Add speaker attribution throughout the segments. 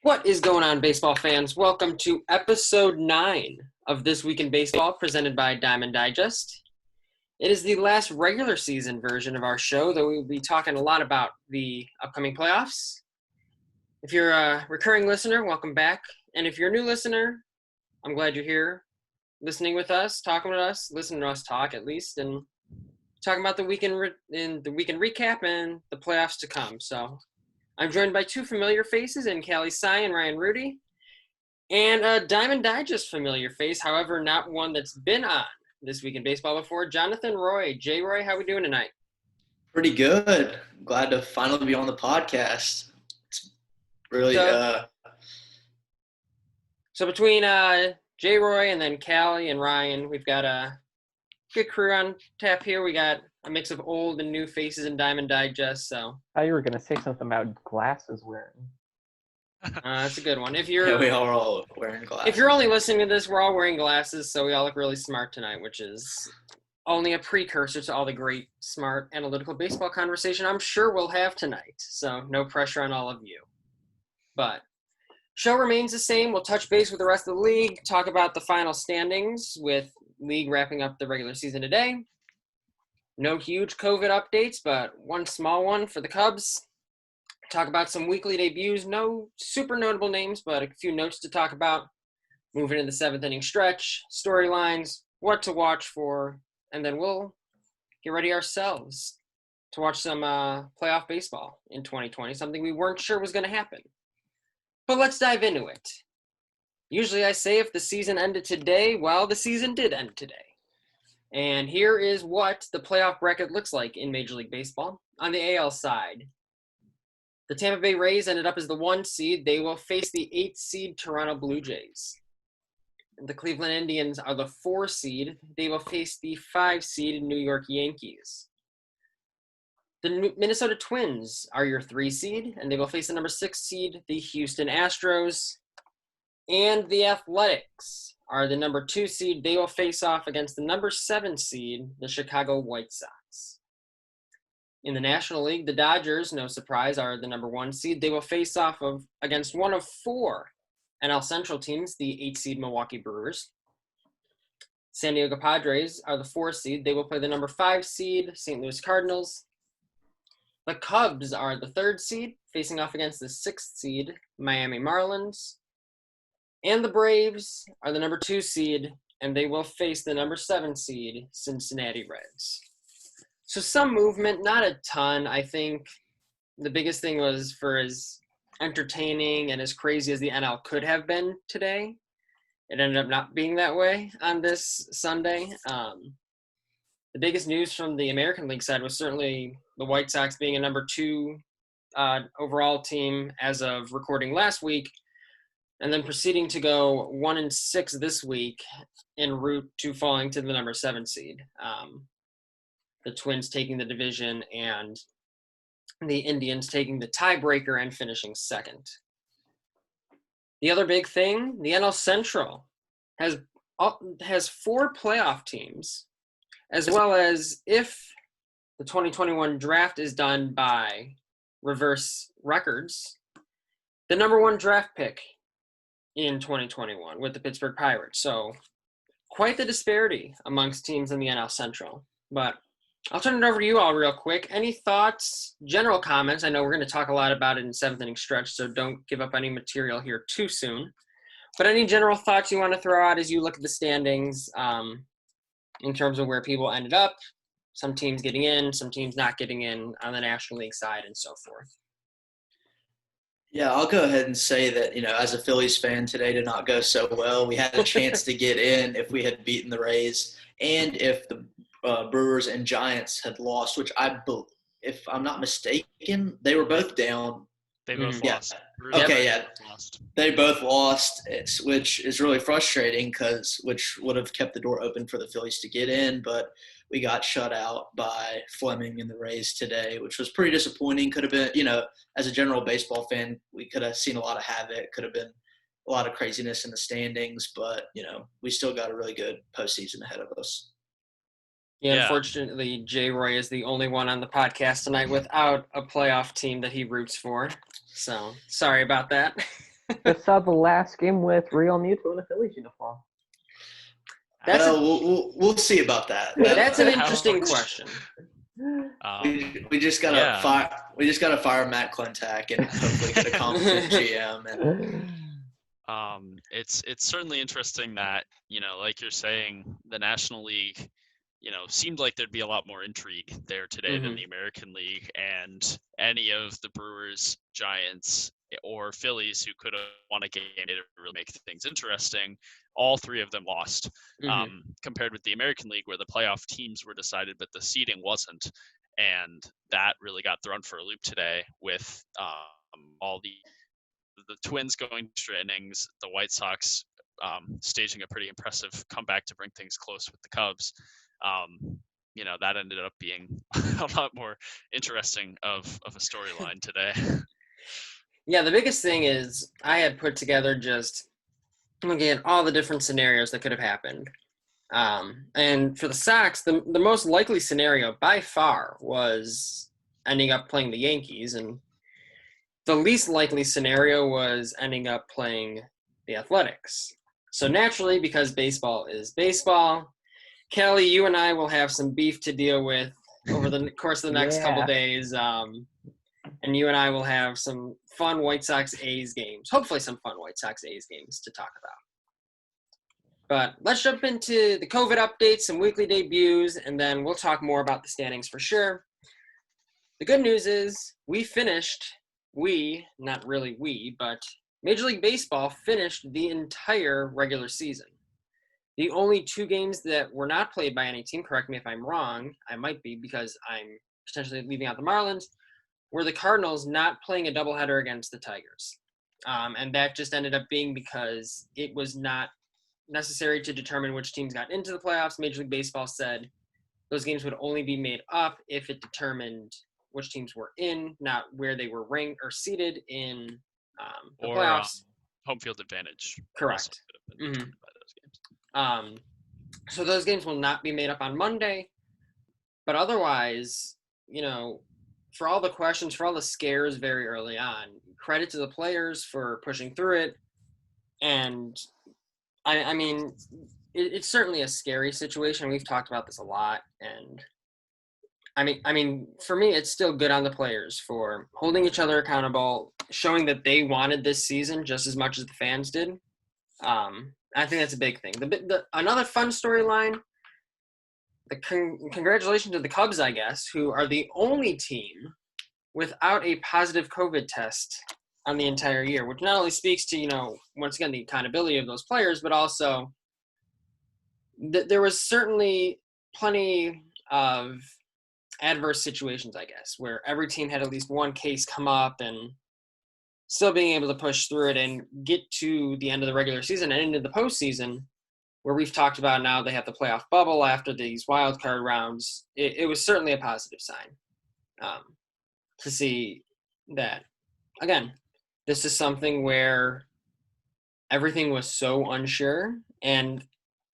Speaker 1: What is going on, baseball fans? Welcome to episode 9 of This Week in Baseball, presented by Diamond Digest. It is the last regular season version of our show, though we will be talking a lot about the upcoming playoffs. If you're a recurring listener, welcome back. And if you're a new listener, I'm glad you're here, listening with us, talking with us, listening to us talk at least, and talking about the weekend recap and the playoffs to come. So I'm joined by two familiar faces in Callie Tsai and Ruhde, and a Diamond Digest familiar face, however, not one that's been on This Week in Baseball before, Jonathan Roy. J. Roy, how we doing tonight?
Speaker 2: Pretty good. Glad to finally be on the podcast. It's really
Speaker 1: So between J. Roy and then Callie and Ryan, we've got a good crew on tap here. We got a mix of old and new faces in Diamond Digest. So
Speaker 3: I thought you were going to say something about glasses wearing.
Speaker 1: That's a good one.
Speaker 2: we are all wearing glasses.
Speaker 1: If you're only listening to this, we're all wearing glasses, so we all look really smart tonight, which is only a precursor to all the great, smart, analytical baseball conversation I'm sure we'll have tonight. So no pressure on all of you. But show remains the same. We'll touch base with the rest of the league, talk about the final standings with league wrapping up the regular season today. No huge COVID updates, but one small one for the Cubs. Talk about some weekly debuts. No super notable names, but a few notes to talk about. Moving into the seventh inning stretch, storylines, what to watch for, and then we'll get ready ourselves to watch some playoff baseball in 2020, something we weren't sure was going to happen. But let's dive into it. Usually I say if the season ended today, well, the season did end today. And here is what the playoff bracket looks like in Major League Baseball. On the AL side, the Tampa Bay Rays ended up as the 1 seed. They will face the 8 seed Toronto Blue Jays. The Cleveland Indians are the 4 seed. They will face the 5 seed New York Yankees. The Minnesota Twins are your 3 seed, and they will face the number 6 seed, the Houston Astros. And the Athletics are the number 2 seed. They will face off against the number 7 seed, the Chicago White Sox. In the National League, the Dodgers, no surprise, are the number 1 seed. They will face off against one of 4 NL Central teams, the 8 seed Milwaukee Brewers. San Diego Padres are the 4 seed. They will play the number 5 seed, St. Louis Cardinals. The Cubs are the 3rd seed, facing off against the 6th seed, Miami Marlins. And the Braves are the number 2 seed, and they will face the number 7 seed, Cincinnati Reds. So some movement, not a ton. I think the biggest thing was for as entertaining and as crazy as the NL could have been today, it ended up not being that way on this Sunday. The biggest news from the American League side was certainly the White Sox being a number 2 overall team as of recording last week, and then proceeding to go 1-6 this week en route to falling to the number 7 seed. The Twins taking the division and the Indians taking the tiebreaker and finishing 2nd. The other big thing, the NL Central has 4 playoff teams, as well as if the 2021 draft is done by reverse records, the number 1 draft pick in 2021 with the Pittsburgh Pirates. So quite the disparity amongst teams in the NL Central. But I'll turn it over to you all real quick. Any thoughts, general comments? I know we're going to talk a lot about it in 7th inning stretch, so don't give up any material here too soon. But any general thoughts you want to throw out as you look at the standings in terms of where people ended up, some teams getting in, some teams not getting in on the National League side and so forth?
Speaker 2: Yeah, I'll go ahead and say that, as a Phillies fan, today did not go so well. We had a chance to get in if we had beaten the Rays and if the Brewers and Giants had lost, which if I'm not mistaken, they were both down.
Speaker 4: They both lost.
Speaker 2: Okay, yeah. They both lost, which is really frustrating which would have kept the door open for the Phillies to get in, but we got shut out by Fleming and the Rays today, which was pretty disappointing. Could have been, as a general baseball fan, we could have seen a lot of havoc, could have been a lot of craziness in the standings, but, we still got a really good postseason ahead of us.
Speaker 1: Yeah, unfortunately, J. Roy is the only one on the podcast tonight without a playoff team that he roots for. So, sorry about that.
Speaker 3: Just saw the last game with Real Muto in a Phillies uniform.
Speaker 2: We'll see about that.
Speaker 1: That's an interesting question.
Speaker 2: We just gotta fire. We just gotta fire Matt Klentak and hopefully get a competent GM.
Speaker 4: It's certainly interesting that, like you're saying, the National League, seemed like there'd be a lot more intrigue there today than the American League, and any of the Brewers, Giants, or Phillies who could have won a game to really make things interesting, all three of them lost. Compared with the American League, where the playoff teams were decided but the seeding wasn't, and that really got thrown for a loop today with all the Twins going extra innings, the White Sox staging a pretty impressive comeback to bring things close with the Cubs. That ended up being a lot more interesting of a storyline today.
Speaker 1: Yeah, the biggest thing is I had put together just looking at all the different scenarios that could have happened. And for the Sox, the most likely scenario by far was ending up playing the Yankees, and the least likely scenario was ending up playing the Athletics. So naturally, because baseball is baseball, Callie, you and I will have some beef to deal with over the course of the next couple days. And you and I will have some fun White Sox-A's games, hopefully some fun White Sox-A's games to talk about. But let's jump into the COVID updates, some weekly debuts, and then we'll talk more about the standings for sure. The good news is not really we, but Major League Baseball finished the entire regular season. The only two games that were not played by any team, correct me if I'm wrong, I might be because I'm potentially leaving out the Marlins, were the Cardinals not playing a doubleheader against the Tigers. And that just ended up being because it was not necessary to determine which teams got into the playoffs. Major League Baseball said those games would only be made up if it determined which teams were in, not where they were ranked or seated in the playoffs.
Speaker 4: Home field advantage.
Speaker 1: Correct. So those games will not be made up on Monday. But otherwise, for all the questions, for all the scares very early on, credit to the players for pushing through it. And I mean, it's certainly a scary situation. We've talked about this a lot. And I mean, for me, it's still good on the players for holding each other accountable, showing that they wanted this season just as much as the fans did. I think that's a big thing. Another fun storyline, congratulations to the Cubs, I guess, who are the only team without a positive COVID test on the entire year, which not only speaks to, once again, the accountability of those players, but also there was certainly plenty of adverse situations, I guess, where every team had at least one case come up and still being able to push through it and get to the end of the regular season and into the postseason, where we've talked about now they have the playoff bubble after these wild card rounds. It was certainly a positive sign to see that. Again, this is something where everything was so unsure, and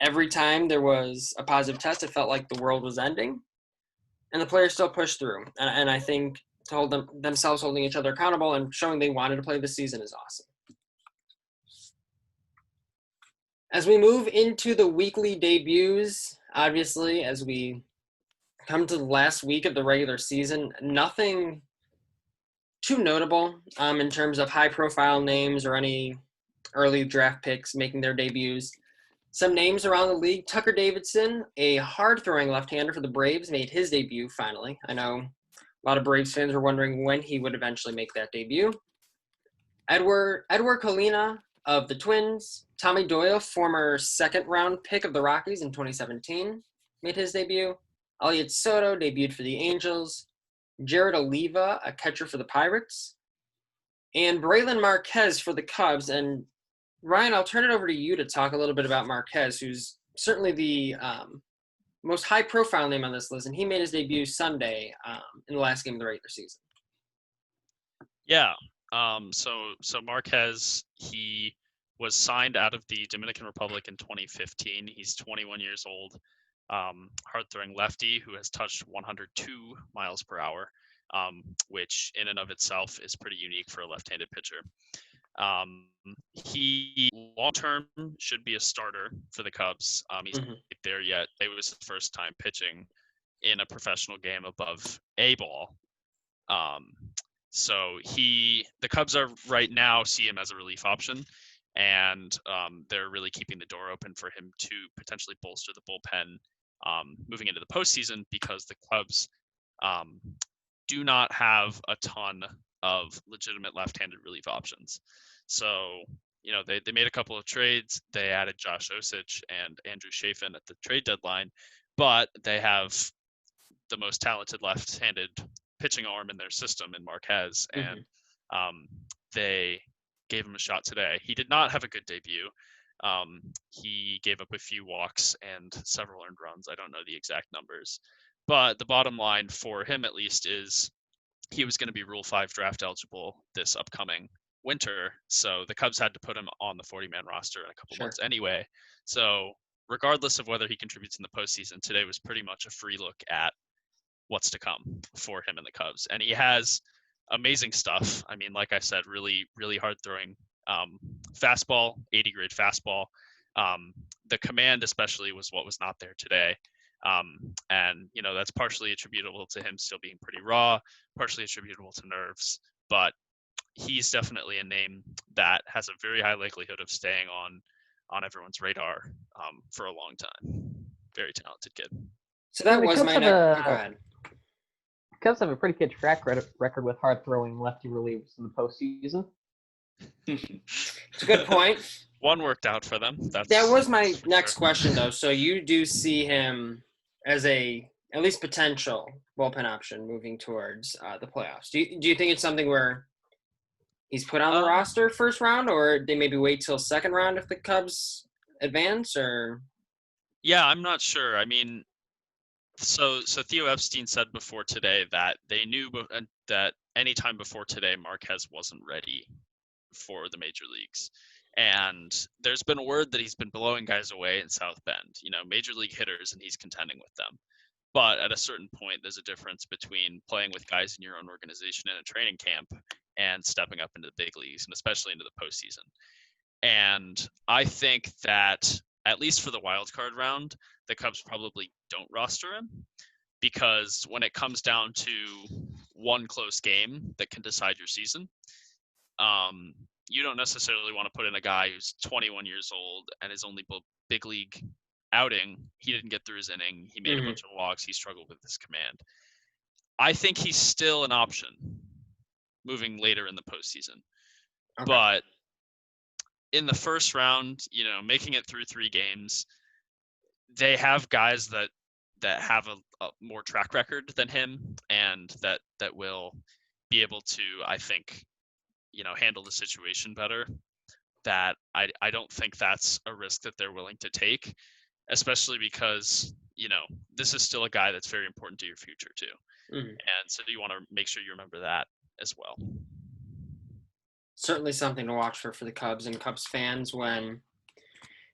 Speaker 1: every time there was a positive test, it felt like the world was ending, and the players still pushed through. And I think to hold themselves holding each other accountable and showing they wanted to play this season is awesome. As we move into the weekly debuts, obviously, as we come to the last week of the regular season, nothing too notable in terms of high-profile names or any early draft picks making their debuts. Some names around the league. Tucker Davidson, a hard-throwing left-hander for the Braves, made his debut finally. I know a lot of Braves fans were wondering when he would eventually make that debut. Edward Colina of the Twins. Tommy Doyle, former second-round pick of the Rockies in 2017, made his debut. Elliot Soto debuted for the Angels. Jared Oliva, a catcher for the Pirates. And Braylon Marquez for the Cubs. And Ryan, I'll turn it over to you to talk a little bit about Marquez, who's certainly the most high-profile name on this list, and he made his debut Sunday in the last game of the regular season.
Speaker 4: Yeah. So Marquez, he was signed out of the Dominican Republic in 2015. He's 21 years old, hard-throwing lefty who has touched 102 miles per hour, which in and of itself is pretty unique for a left-handed pitcher. He long-term should be a starter for the Cubs. He's not there yet. It was his first time pitching in a professional game above A ball. So the Cubs are right now see him as a relief option, and they're really keeping the door open for him to potentially bolster the bullpen moving into the postseason, because the Cubs do not have a ton of legitimate left-handed relief options. So, they made a couple of trades. They added Josh Osich and Andrew Chafin at the trade deadline, but they have the most talented left-handed pitching arm in their system in Marquez, and they gave him a shot today. He did not have a good debut. He gave up a few walks and several earned runs. I don't know the exact numbers, but the bottom line for him, at least, is he was going to be Rule 5 draft eligible this upcoming winter. So the Cubs had to put him on the 40-man roster in a couple months anyway. So regardless of whether he contributes in the postseason, today was pretty much a free look at what's to come for him and the Cubs. And he has amazing stuff. I mean, like I said, really, really hard throwing fastball, 80 grade fastball. The command especially was what was not there today. And, that's partially attributable to him still being pretty raw, partially attributable to nerves, but he's definitely a name that has a very high likelihood of staying on everyone's radar for a long time. Very talented kid.
Speaker 1: So that was my next. Go ahead.
Speaker 3: Cubs have a pretty good track record with hard-throwing lefty relievers in the postseason.
Speaker 1: It's a good point.
Speaker 4: One worked out for them.
Speaker 1: That was my next question, though. So you do see him as a at least potential bullpen option moving towards the playoffs. Do you think it's something where he's put on the roster first round, or they maybe wait till second round if the Cubs advance? Or
Speaker 4: yeah, I'm not sure. I mean, so Theo Epstein said before today that they knew that anytime before today Marquez wasn't ready for the major leagues. And there's been a word that he's been blowing guys away in South Bend, major league hitters, and he's contending with them. But at a certain point, there's a difference between playing with guys in your own organization in a training camp and stepping up into the big leagues, and especially into the postseason. And I think that, at least for the wild card round, the Cubs probably don't roster him, because when it comes down to one close game that can decide your season, you don't necessarily want to put in a guy who's 21 years old and his only big league outing, he didn't get through his inning, he made a bunch of walks, he struggled with his command. I think he's still an option moving later in the postseason. Okay. But in the first round, making it through 3 games, they have guys that have a more track record than him, and that will be able to, I think, handle the situation better. That I don't think that's a risk that they're willing to take, especially because, this is still a guy that's very important to your future too. And so you want to make sure you remember that as well.
Speaker 1: Certainly something to watch for the Cubs and Cubs fans when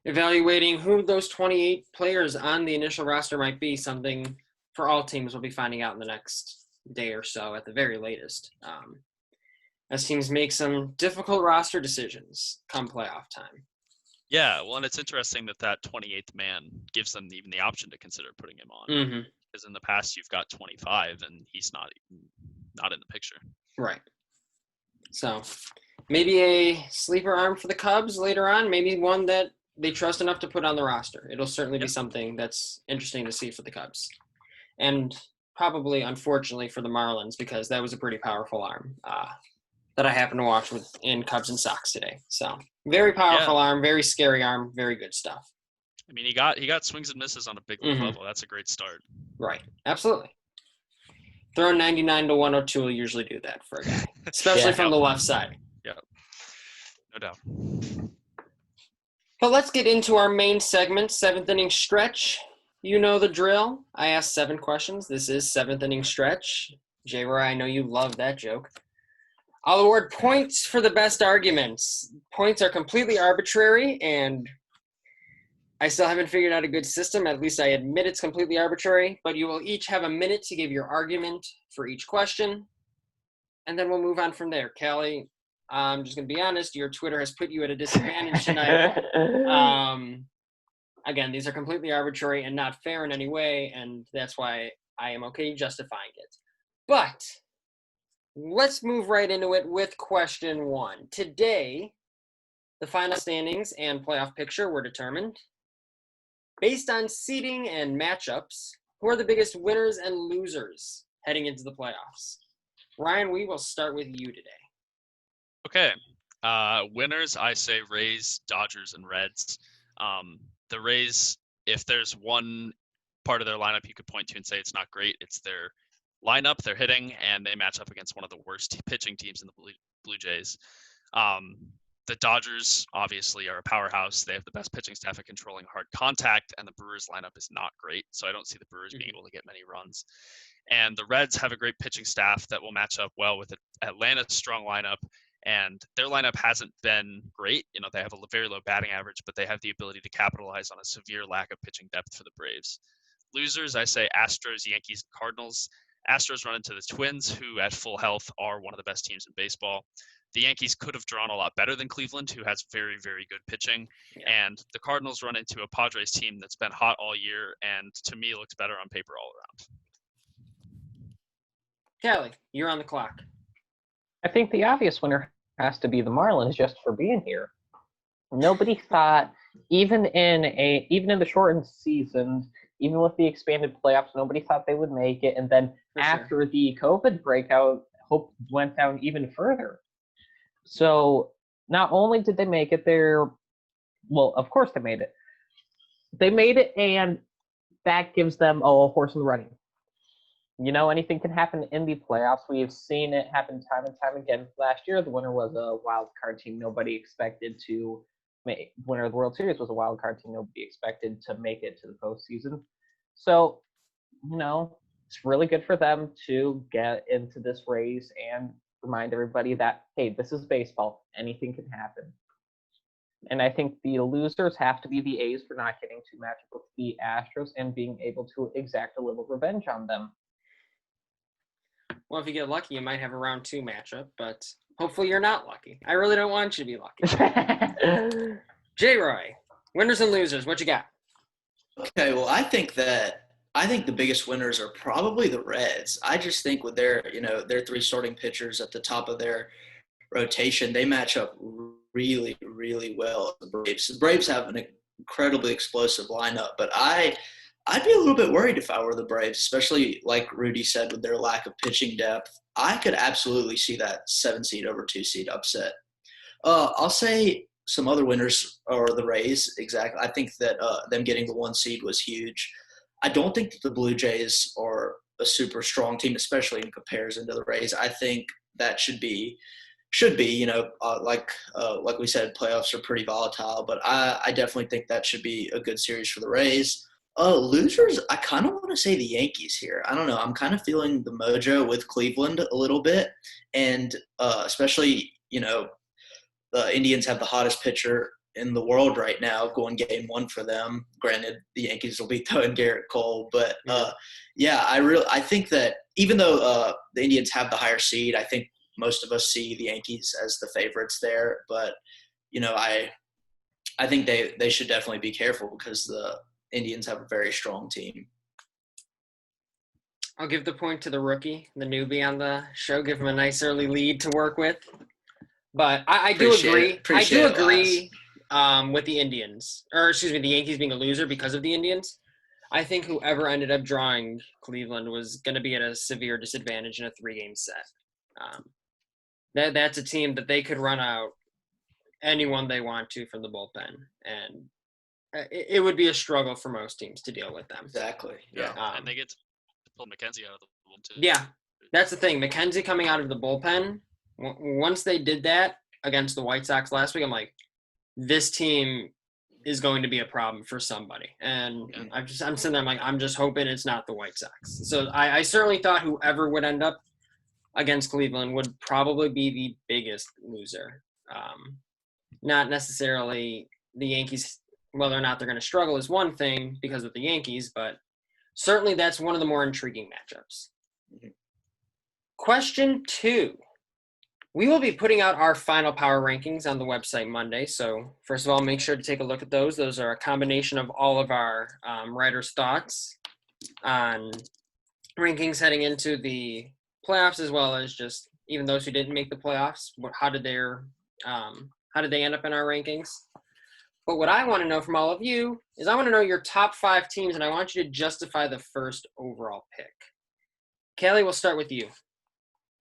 Speaker 1: evaluating who those 28 players on the initial roster might be. Something for all teams we'll be finding out in the next day or so at the very latest. As teams make some difficult roster decisions come playoff time.
Speaker 4: Yeah, well, and it's interesting that 28th man gives them even the option to consider putting him on. Because in the past, you've got 25, and he's not in the picture.
Speaker 1: Right. So maybe a sleeper arm for the Cubs later on, maybe one that they trust enough to put on the roster. It'll certainly be something that's interesting to see for the Cubs. And probably, unfortunately, for the Marlins, because that was a pretty powerful arm. That I happened to watch in Cubs and Sox today. So very powerful arm, very scary arm, very good stuff.
Speaker 4: I mean, he got swings and misses on a big level. That's a great start.
Speaker 1: Right, absolutely. Throwing 99 to 102 will usually do that for a guy, especially from the left side.
Speaker 4: Yeah, no doubt.
Speaker 1: But let's get into our main segment, 7th inning stretch. You know the drill. I asked 7 questions. This is 7th inning stretch. J-Roy, I know you love that joke. I'll award points for the best arguments. Points are completely arbitrary, and I still haven't figured out a good system. At least I admit it's completely arbitrary, but you will each have a minute to give your argument for each question, and then we'll move on from there. Callie, I'm just going to be honest. Your Twitter has put you at a disadvantage tonight. Again, these are completely arbitrary and not fair in any way, and that's why I am okay justifying it. But let's move right into it with question 1. Today, the final standings and playoff picture were determined based on seeding and matchups. Who are the biggest winners and losers heading into the playoffs? Ryan, we will start with you today.
Speaker 4: Okay. Winners, I say Rays, Dodgers, and Reds. The Rays, if there's one part of their lineup you could point to and say it's not great, it's their lineup, their hitting, and they match up against one of the worst pitching teams in the Blue Jays. The Dodgers obviously are a powerhouse. They have the best pitching staff at controlling hard contact, and the Brewers lineup is not great. So I don't see the Brewers being able to get many runs. And the Reds have a great pitching staff that will match up well with Atlanta's strong lineup. And their lineup hasn't been great. You know, they have a very low batting average, but they have the ability to capitalize on a severe lack of pitching depth for the Braves. Losers, I say Astros, Yankees, and Cardinals. Astros run into the Twins, who at full health are one of the best teams in baseball. The Yankees could have drawn a lot better than Cleveland, who has very, very good pitching. Yeah. And the Cardinals run into a Padres team that's been hot all year and to me looks better on paper all around.
Speaker 1: Callie, you're on the clock.
Speaker 3: I think the obvious winner has to be the Marlins just for being here. Nobody thought, even in the shortened season, even with the expanded playoffs, nobody thought they would make it. And then after the COVID breakout, hope went down even further. So not only did they make it of course they made it. They made it, and that gives them a horse in the running. You know, anything can happen in the playoffs. We've seen it happen time and time again. Last year, the winner was a wild card team. Nobody expected to make. Winner of the World Series was a wild card team. Nobody expected to make it to the postseason. So, you know, it's really good for them to get into this race and remind everybody that, hey, this is baseball. Anything can happen. And I think the losers have to be the A's for not getting to match up with the Astros and being able to exact a little revenge on them.
Speaker 1: Well, if you get lucky, you might have a round 2 matchup, but hopefully you're not lucky. I really don't want you to be lucky. J-Roy, winners and losers, what you got?
Speaker 2: Okay, well, I think the biggest winners are probably the Reds. I just think with their 3 starting pitchers at the top of their rotation, they match up really, really well with the Braves. The Braves have an incredibly explosive lineup, but I'd be a little bit worried if I were the Braves, especially like Ruhde said with their lack of pitching depth. I could absolutely see that 7-seed over 2-seed upset. I'll say some other winners are the Rays. Exactly. I think that them getting the 1 seed was huge. I don't think that the Blue Jays are a super strong team, especially in comparison to the Rays. I think that should be, like we said, playoffs are pretty volatile, but I definitely think that should be a good series for the Rays. Losers, I kind of want to say the Yankees here. I don't know. I'm kind of feeling the mojo with Cleveland a little bit, and especially, the Indians have the hottest pitcher in the world right now, going game 1 for them. Granted, the Yankees will be throwing Garrett Cole, but I think that even though the Indians have the higher seed, I think most of us see the Yankees as the favorites there. But I think they should definitely be careful because the Indians have a very strong team.
Speaker 1: I'll give the point to the rookie, the newbie on the show. Give him a nice early lead to work with. But I do agree. I do agree with the Indians, the Yankees being a loser because of the Indians. I think whoever ended up drawing Cleveland was going to be at a severe disadvantage in a 3-game set. That's a team that they could run out anyone they want to from the bullpen, and it would be a struggle for most teams to deal with them.
Speaker 2: Exactly. Yeah.
Speaker 4: And they get to pull McKenzie out of the bullpen too.
Speaker 1: Yeah, that's the thing. McKenzie coming out of the bullpen. Once they did that against the White Sox last week, I'm like, this team is going to be a problem for somebody. And I'm sitting there, I'm just hoping it's not the White Sox. So I certainly thought whoever would end up against Cleveland would probably be the biggest loser. Not necessarily the Yankees. Whether or not they're going to struggle is one thing because of the Yankees, but certainly that's one of the more intriguing matchups. Mm-hmm. Question 2. We will be putting out our final power rankings on the website Monday. So first of all, make sure to take a look at those. Those are a combination of all of our writers' thoughts on rankings heading into the playoffs, as well as just even those who didn't make the playoffs. How did they end up in our rankings? But what I want to know from all of you is I want to know your top 5 teams, and I want you to justify the first overall pick. Callie, we'll start with you.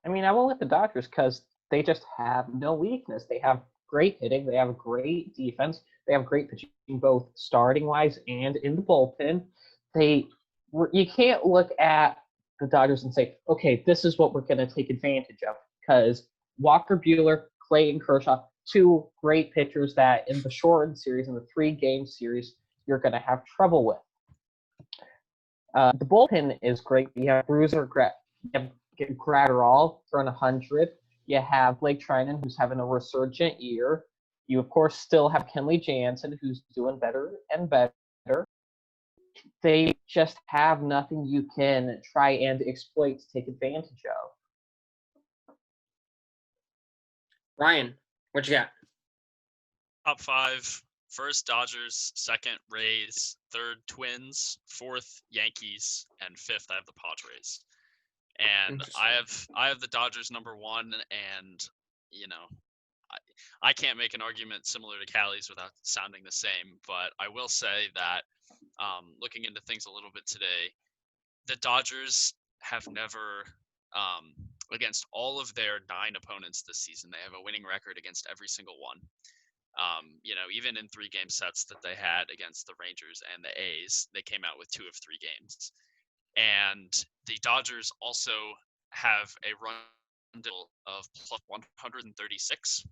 Speaker 3: I mean, I went with the Dodgers because they just have no weakness. They have great hitting. They have great defense. They have great pitching, both starting-wise and in the bullpen. You can't look at the Dodgers and say, okay, this is what we're going to take advantage of, because Walker Buehler, Clayton Kershaw, 2 great pitchers that in the shortened series, in the 3-game series, you're going to have trouble with. The bullpen is great. You have Bruiser, you have Gratterall throwing 100. You have Blake Trinan, who's having a resurgent year. You, of course, still have Kenley Jansen, who's doing better and better. They just have nothing you can try and exploit to take advantage of.
Speaker 1: Ryan, what you got?
Speaker 4: Top 5. First, Dodgers. Second, Rays. Third, Twins. Fourth, Yankees. And fifth, I have the Padres. And I have the Dodgers number 1, and I can't make an argument similar to Callie's without sounding the same. But I will say that looking into things a little bit today, the Dodgers have never, against all of their 9 opponents this season, they have a winning record against every single one. Even in 3-game sets that they had against the Rangers and the A's, they came out with 2 of 3 games. And the Dodgers also have a run of plus 136,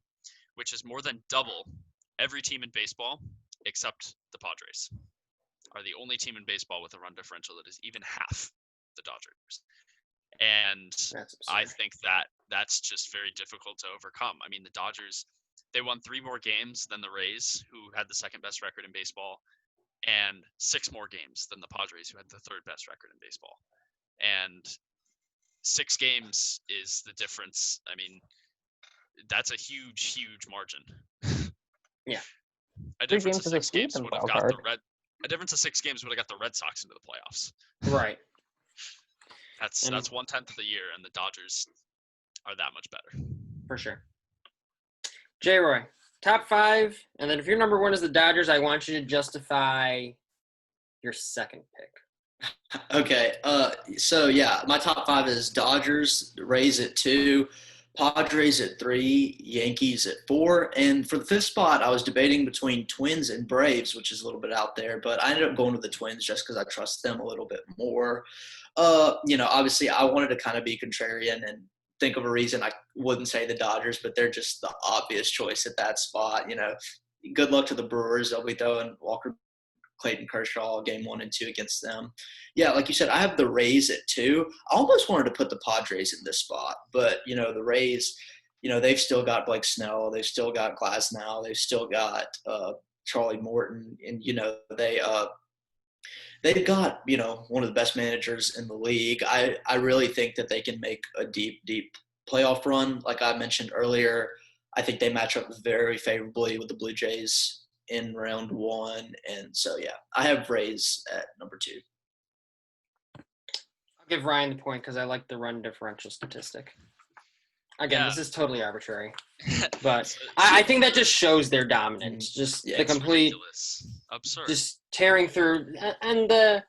Speaker 4: which is more than double every team in baseball except the Padres. Are the only team in baseball with a run differential that is even half the Dodgers. And I think that's just very difficult to overcome. I mean, the Dodgers, they won 3 more games than the Rays, who had the second best record in baseball, and 6 more games than the Padres, who had the third best record in baseball. And 6 games is the difference. I mean, that's a huge, huge margin.
Speaker 1: Yeah.
Speaker 4: A difference of 6 games would have got a difference of 6 games would have got the Red Sox into the playoffs.
Speaker 1: Right.
Speaker 4: That's 1/10 of the year, and the Dodgers are that much better.
Speaker 1: For sure. J. Roy, top 5, and then if your number 1 is the Dodgers, I want you to justify your second pick.
Speaker 2: Okay. So yeah, my top 5 is Dodgers, Rays at 2, Padres at 3, Yankees at 4, and for the 5th spot, I was debating between Twins and Braves, which is a little bit out there, but I ended up going with the Twins just because I trust them a little bit more. Obviously, I wanted to kind of be contrarian and think of a reason I wouldn't say the Dodgers, but they're just the obvious choice at that spot. Good luck to the Brewers. They'll be throwing Walker, Clayton Kershaw game 1 and 2 against them. Yeah, like you said, I have the Rays at 2. I almost wanted to put the Padres in this spot, but the Rays, they've still got Blake Snell, they've still got Glasnow, they've still got Charlie Morton, and they've got one of the best managers in the league. I really think that they can make a deep playoff run. Like I mentioned earlier, I think they match up very favorably with the Blue Jays in round 1, and so yeah, I have Rays at number 2.
Speaker 1: I'll give Ryan the point because I like the run differential statistic. Again, This is totally arbitrary, but I think that just shows their dominance. Just the complete,
Speaker 4: absurd,
Speaker 1: just tearing through, and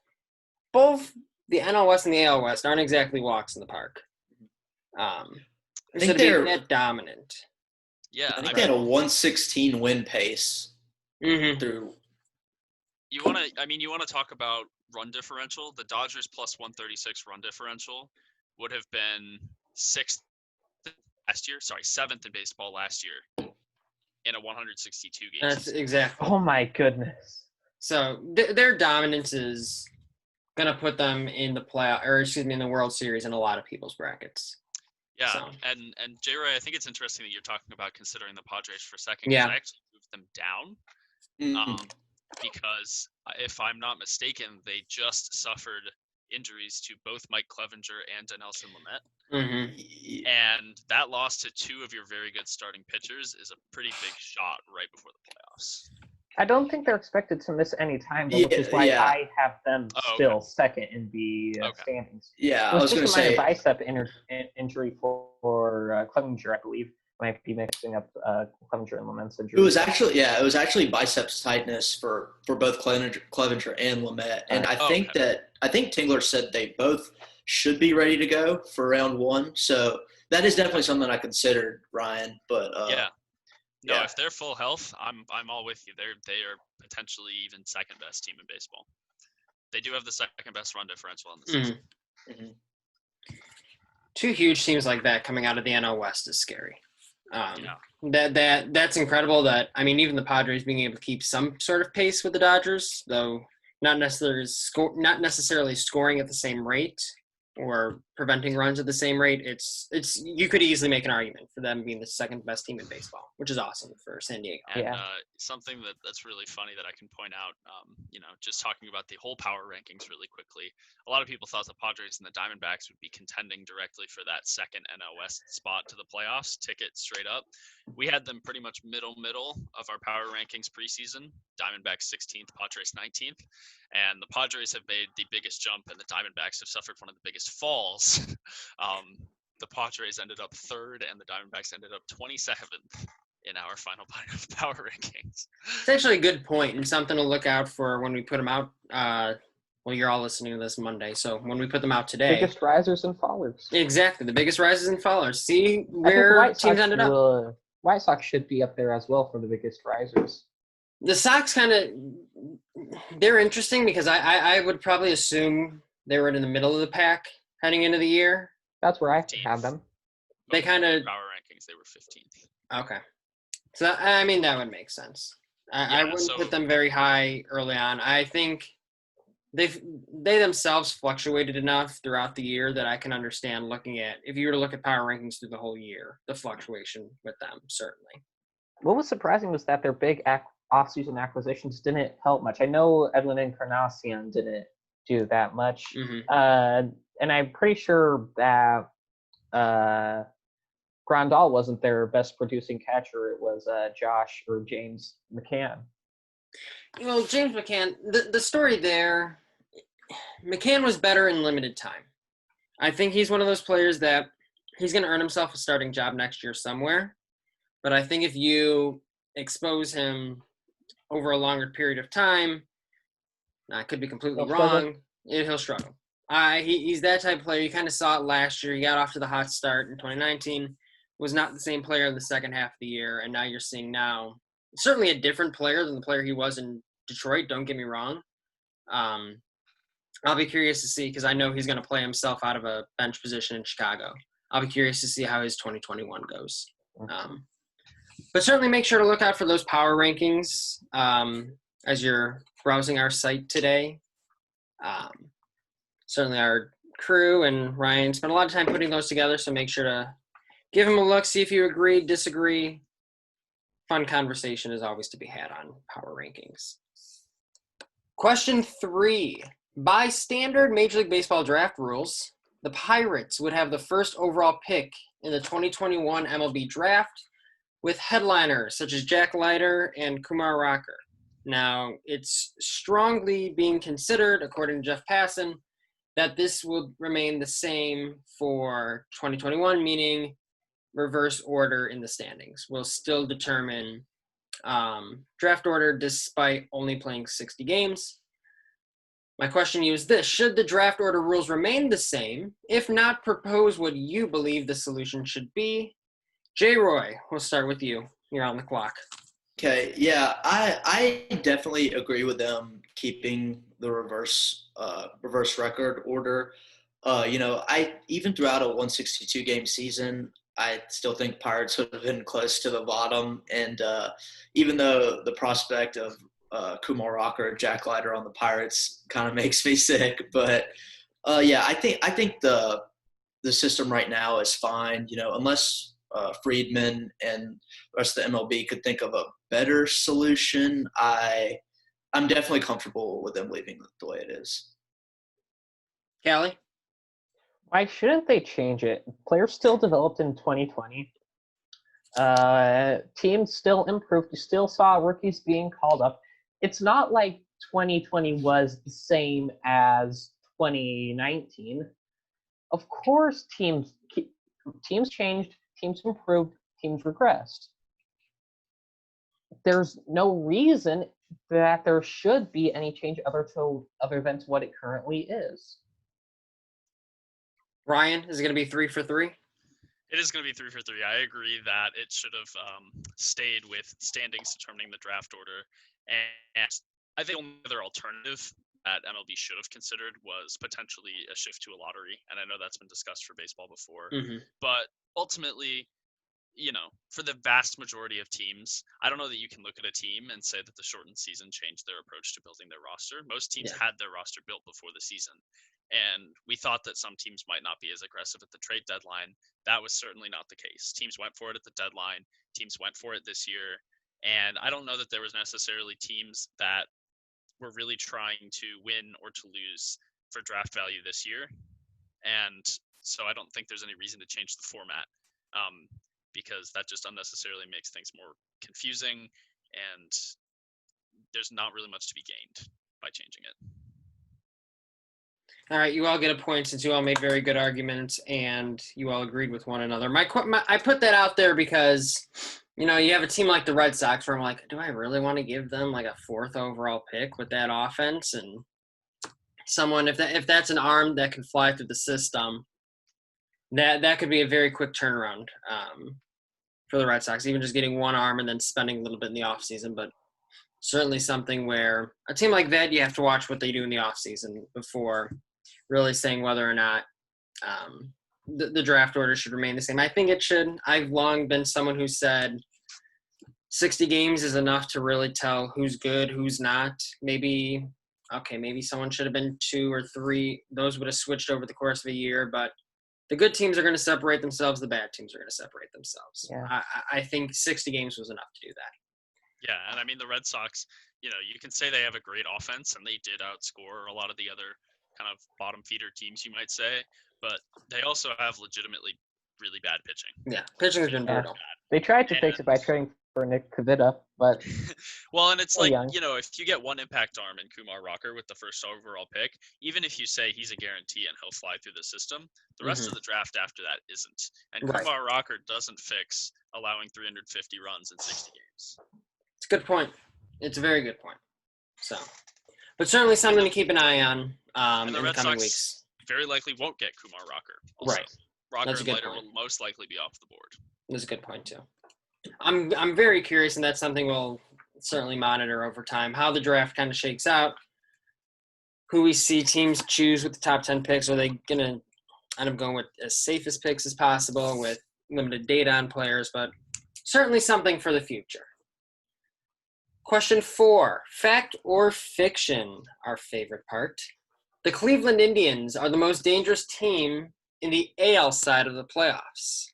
Speaker 1: both the NL West and the AL West aren't exactly walks in the park.
Speaker 2: I think they're
Speaker 1: that dominant.
Speaker 4: Yeah,
Speaker 2: I think they had a 116 win pace.
Speaker 1: Mm-hmm.
Speaker 2: Through.
Speaker 4: You want to talk about run differential? The Dodgers plus 136 run differential would have been 6th last year. Sorry, 7th in baseball last year in a 162 game.
Speaker 1: That's exactly.
Speaker 3: Oh my goodness.
Speaker 1: So their dominance is gonna put them in in the World Series in a lot of people's brackets.
Speaker 4: Yeah,
Speaker 1: so.
Speaker 4: and J-Ray, I think it's interesting that you're talking about considering the Padres for a second.
Speaker 1: Yeah.
Speaker 4: I actually moved them down. Because if I'm not mistaken, they just suffered injuries to both Mike Clevenger and Denelson Lamet.
Speaker 1: Mm-hmm.
Speaker 4: And that loss to two of your very good starting pitchers is a pretty big shot right before the playoffs.
Speaker 3: I don't think they're expected to miss any time, though, which is why I have them still second in the standings.
Speaker 2: Yeah,
Speaker 3: it was just a minor bicep injury for Clevenger, I believe. Might be mixing up Clevenger and Lamet's injury.
Speaker 2: It was actually biceps tightness for both Clevenger and Lamet, and I think Tingler said they both should be ready to go for round one. So that is definitely something I considered, Ryan. But
Speaker 4: if they're full health, I'm all with you. They are potentially even second best team in baseball. They do have the second best run differential in the season.
Speaker 1: Mm-hmm. Two huge teams like that coming out of the NL West is scary. That's incredible. That even the Padres being able to keep some sort of pace with the Dodgers, though not necessarily scoring at the same rate or preventing runs at the same rate. It's you could easily make an argument for them being the second best team in baseball, which is awesome for San Diego.
Speaker 4: And something that's really funny that I can point out, just talking about the whole power rankings really quickly. A lot of people thought the Padres and the Diamondbacks would be contending directly for that second NL West spot to the playoffs, ticket straight up. We had them pretty much middle of our power rankings preseason. Diamondbacks 16th, Padres 19th. And the Padres have made the biggest jump, and the Diamondbacks have suffered one of the biggest falls. The Padres ended up third, and the Diamondbacks ended up 27th in our final power rankings.
Speaker 1: It's actually a good point and something to look out for when we put them out. You're all listening to this Monday, so when we put them out today.
Speaker 3: Biggest risers and fallers.
Speaker 1: Exactly, the biggest risers and fallers. See where teams ended up.
Speaker 3: White Sox should be up there as well for the biggest risers.
Speaker 1: The Sox they're interesting because I would probably assume they were in the middle of the pack heading into the year.
Speaker 3: That's where I have them.
Speaker 1: They
Speaker 4: power rankings, they were 15th.
Speaker 1: Okay. So, that would make sense. I wouldn't put them very high early on. I think they themselves fluctuated enough throughout the year that I can understand if you were to look at power rankings through the whole year, the fluctuation with them, certainly.
Speaker 3: What was surprising was that their big off-season acquisitions didn't help much. I know Edwin Encarnacion didn't do that much.
Speaker 1: Mm-hmm.
Speaker 3: And I'm pretty sure that Grandal wasn't their best producing catcher. It was James McCann.
Speaker 1: Well, James McCann, the story there, McCann was better in limited time. I think he's one of those players that he's going to earn himself a starting job next year somewhere. But I think if you expose him over a longer period of time, I could be completely wrong, he'll struggle. He's that type of player. You kind of saw it last year. He got off to the hot start in 2019, was not the same player in the second half of the year, and now you're seeing certainly a different player than the player he was in Detroit, don't get me wrong. I'll be curious to see, because I know he's going to play himself out of a bench position in Chicago. I'll be curious to see how his 2021 goes. But certainly make sure to look out for those power rankings as you're browsing our site today. Certainly our crew and Ryan spent a lot of time putting those together, so make sure to give them a look, see if you agree, disagree. Fun conversation is always to be had on power rankings. Question 3. By standard Major League Baseball draft rules, the Pirates would have the first overall pick in the 2021 MLB draft with headliners such as Jack Leiter and Kumar Rocker. Now, it's strongly being considered, according to Jeff Passan, that this will remain the same for 2021, meaning reverse order in the standings. We'll still determine draft order despite only playing 60 games. My question to you is this: should the draft order rules remain the same? If not, propose what you believe the solution should be. J. Roy, we'll start with you. You're on the clock.
Speaker 2: Okay, yeah, I definitely agree with them keeping the reverse record order. I even throughout a 162 game season, I still think Pirates would have been close to the bottom. And even though the prospect of Kumar Rocker or Jack Leiter on the Pirates kind of makes me sick, but I think the system right now is fine. Unless Friedman and the rest of the MLB could think of a better solution, I'm definitely comfortable with them leaving it the way it is.
Speaker 1: Callie?
Speaker 3: Why shouldn't they change it? Players still developed in 2020. Teams still improved. You still saw rookies being called up. It's not like 2020 was the same as 2019. Of course, teams changed, teams improved, teams regressed. There's no reason that there should be any change other than what it currently is.
Speaker 1: Ryan, is it going to be 3 for 3?
Speaker 4: It is going to be 3 for 3. I agree that it should have stayed with standings determining the draft order. And I think the only other alternative that MLB should have considered was potentially a shift to a lottery. And I know that's been discussed for baseball before.
Speaker 1: Mm-hmm.
Speaker 4: But ultimately, for the vast majority of teams, I don't know that you can look at a team and say that the shortened season changed their approach to building their roster. Most teams had their roster built before the season. And we thought that some teams might not be as aggressive at the trade deadline. That was certainly not the case. Teams went for it at the deadline. Teams went for it this year. And I don't know that there was necessarily teams that were really trying to win or to lose for draft value this year. And so I don't think there's any reason to change the format, because that just unnecessarily makes things more confusing, and there's not really much to be gained by changing it.
Speaker 1: All right, you all get a point since you all made very good arguments and you all agreed with one another. I put that out there because, you have a team like the Red Sox where I'm like, do I really want to give them like a 4th overall pick with that offense? And someone, if that's an arm that can fly through the system, that could be a very quick turnaround for the Red Sox, even just getting one arm and then spending a little bit in the offseason. But certainly something where a team like that, you have to watch what they do in the offseason before really saying whether or not the draft order should remain the same. I think it should. I've long been someone who said 60 games is enough to really tell who's good, who's not. Maybe someone should have been 2 or 3. Those would have switched over the course of a year, but the good teams are going to separate themselves. The bad teams are going to separate themselves.
Speaker 3: Yeah.
Speaker 1: I think 60 games was enough to do that.
Speaker 4: Yeah, and I mean, the Red Sox, you can say they have a great offense, and they did outscore a lot of the other kind of bottom feeder teams, you might say, but they also have legitimately really bad pitching.
Speaker 1: Yeah, pitching has been brutal.
Speaker 3: They tried to fix it by trading for Nick Kavita, but
Speaker 4: well, and it's like,
Speaker 3: young.
Speaker 4: If you get one impact arm in Kumar Rocker with the first overall pick, even if you say he's a guarantee and he'll fly through the system, the rest of the draft after that isn't. And Kumar Rocker doesn't fix allowing 350 runs in 60 games.
Speaker 1: It's a good point. It's a very good point. So, but certainly something to keep an eye on in the coming weeks.
Speaker 4: Very likely won't get Kumar Rocker. Also.
Speaker 1: Right.
Speaker 4: Rocker and Leiter will most likely be off the board.
Speaker 1: That's a good point too. I'm very curious, and that's something we'll certainly monitor over time, how the draft kind of shakes out, who we see teams choose with the top 10 picks. Are they going to end up going with as safe as picks as possible with limited data on players, but certainly something for the future. Question 4, fact or fiction, our favorite part. The Cleveland Indians are the most dangerous team in the AL side of the playoffs.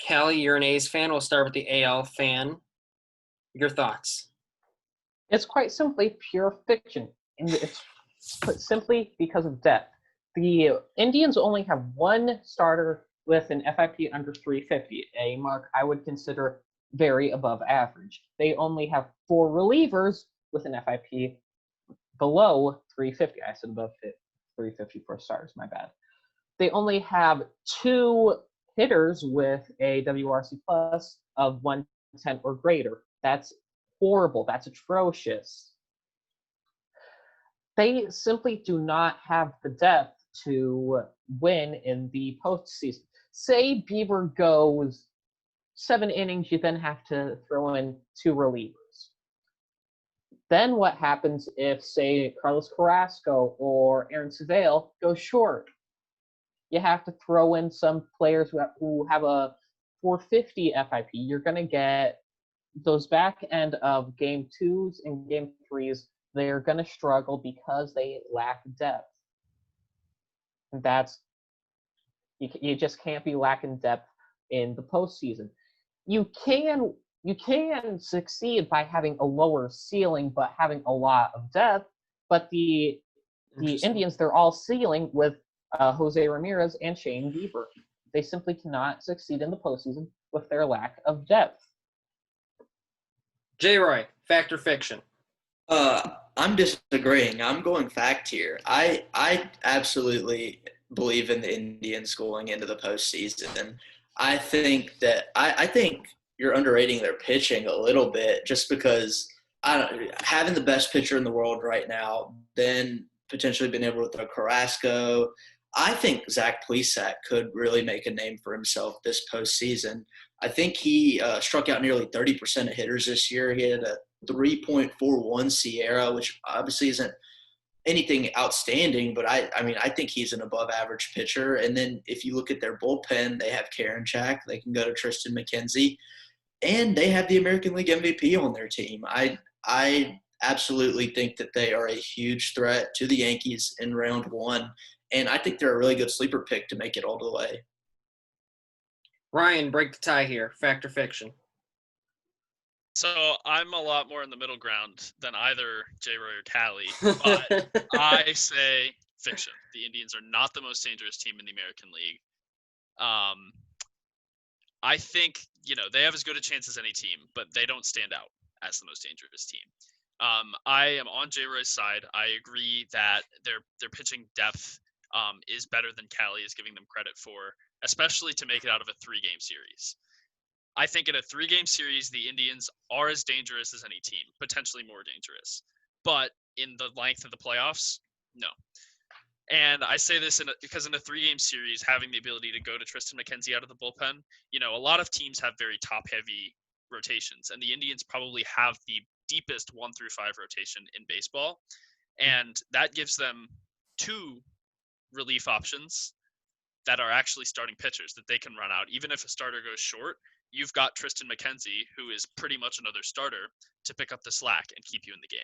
Speaker 1: Callie, you're an A's fan. We'll start with the AL fan. Your thoughts?
Speaker 3: It's quite simply pure fiction. And it's put simply because of depth. The Indians only have one starter with an FIP under 350, a mark I would consider very above average. They only have 4 relievers with an FIP below 350. I said above 350 for starters, my bad. They only have 2 hitters with a WRC plus of 110 or greater. That's horrible. That's atrocious. They simply do not have the depth to win in the postseason. Say Bieber goes 7 innings, you then have to throw in 2 relievers. Then what happens if, say, Carlos Carrasco or Aaron Seville go short? You have to throw in some players who have a 450 FIP. You're going to get those back end of game 2s and game 3s. They're going to struggle because they lack depth. You just can't be lacking depth in the postseason. You can succeed by having a lower ceiling but having a lot of depth, but the The Indians, they're all ceiling with Jose Ramirez and Shane Bieber. They simply cannot succeed in the postseason with their lack of depth.
Speaker 1: J-Roy, fact or fiction?
Speaker 2: I'm disagreeing. I'm going fact here. I absolutely believe in the Indians going into the postseason. I think you're underrating their pitching a little bit just because having the best pitcher in the world right now, then potentially being able to throw Carrasco. I think Zach Plesac could really make a name for himself this postseason. I think he struck out nearly 30% of hitters this year. He had a 3.41 Sierra, which obviously isn't anything outstanding, but I think he's an above average pitcher. And then if you look at their bullpen, they have Karinchak. They can go to Tristan McKenzie, and they have the American League MVP on their team. I absolutely think that they are a huge threat to the Yankees in round one, and I think they're a really good sleeper pick to make it all the way.
Speaker 1: Ryan, break the tie here. Fact or fiction?
Speaker 4: So I'm a lot more in the middle ground than either J-Roy or Callie, but I say fiction. The Indians are not the most dangerous team in the American League. I think, they have as good a chance as any team, but they don't stand out as the most dangerous team. I am on J-Roy's side. I agree that their pitching depth is better than Callie is giving them credit for, especially to make it out of a 3-game series. I think in a 3-game series, the Indians are as dangerous as any team, potentially more dangerous. But in the length of the playoffs, no. And I say this because in a 3-game series, having the ability to go to Tristan McKenzie out of the bullpen, a lot of teams have very top-heavy rotations, and the Indians probably have the deepest 1 through 5 rotation in baseball. And that gives them 2 relief options that are actually starting pitchers that they can run out. Even if a starter goes short, you've got Tristan McKenzie, who is pretty much another starter, to pick up the slack and keep you in the game.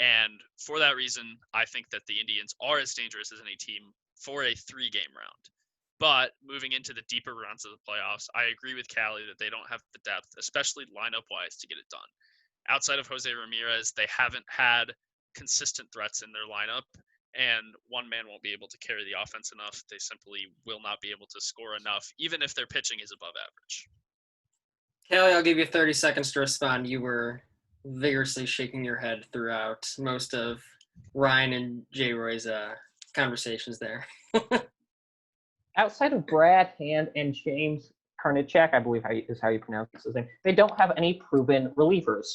Speaker 4: And for that reason, I think that the Indians are as dangerous as any team for a 3-game round. But moving into the deeper rounds of the playoffs, I agree with Callie that they don't have the depth, especially lineup-wise, to get it done. Outside of Jose Ramirez, they haven't had consistent threats in their lineup, and one man won't be able to carry the offense enough. They simply will not be able to score enough, even if their pitching is above average.
Speaker 1: Callie, I'll give you 30 seconds to respond. You were vigorously shaking your head throughout most of Ryan and J-Roy's conversations there.
Speaker 3: Outside of Brad Hand and James Karinchak, I believe is how you pronounce his name, they don't have any proven relievers.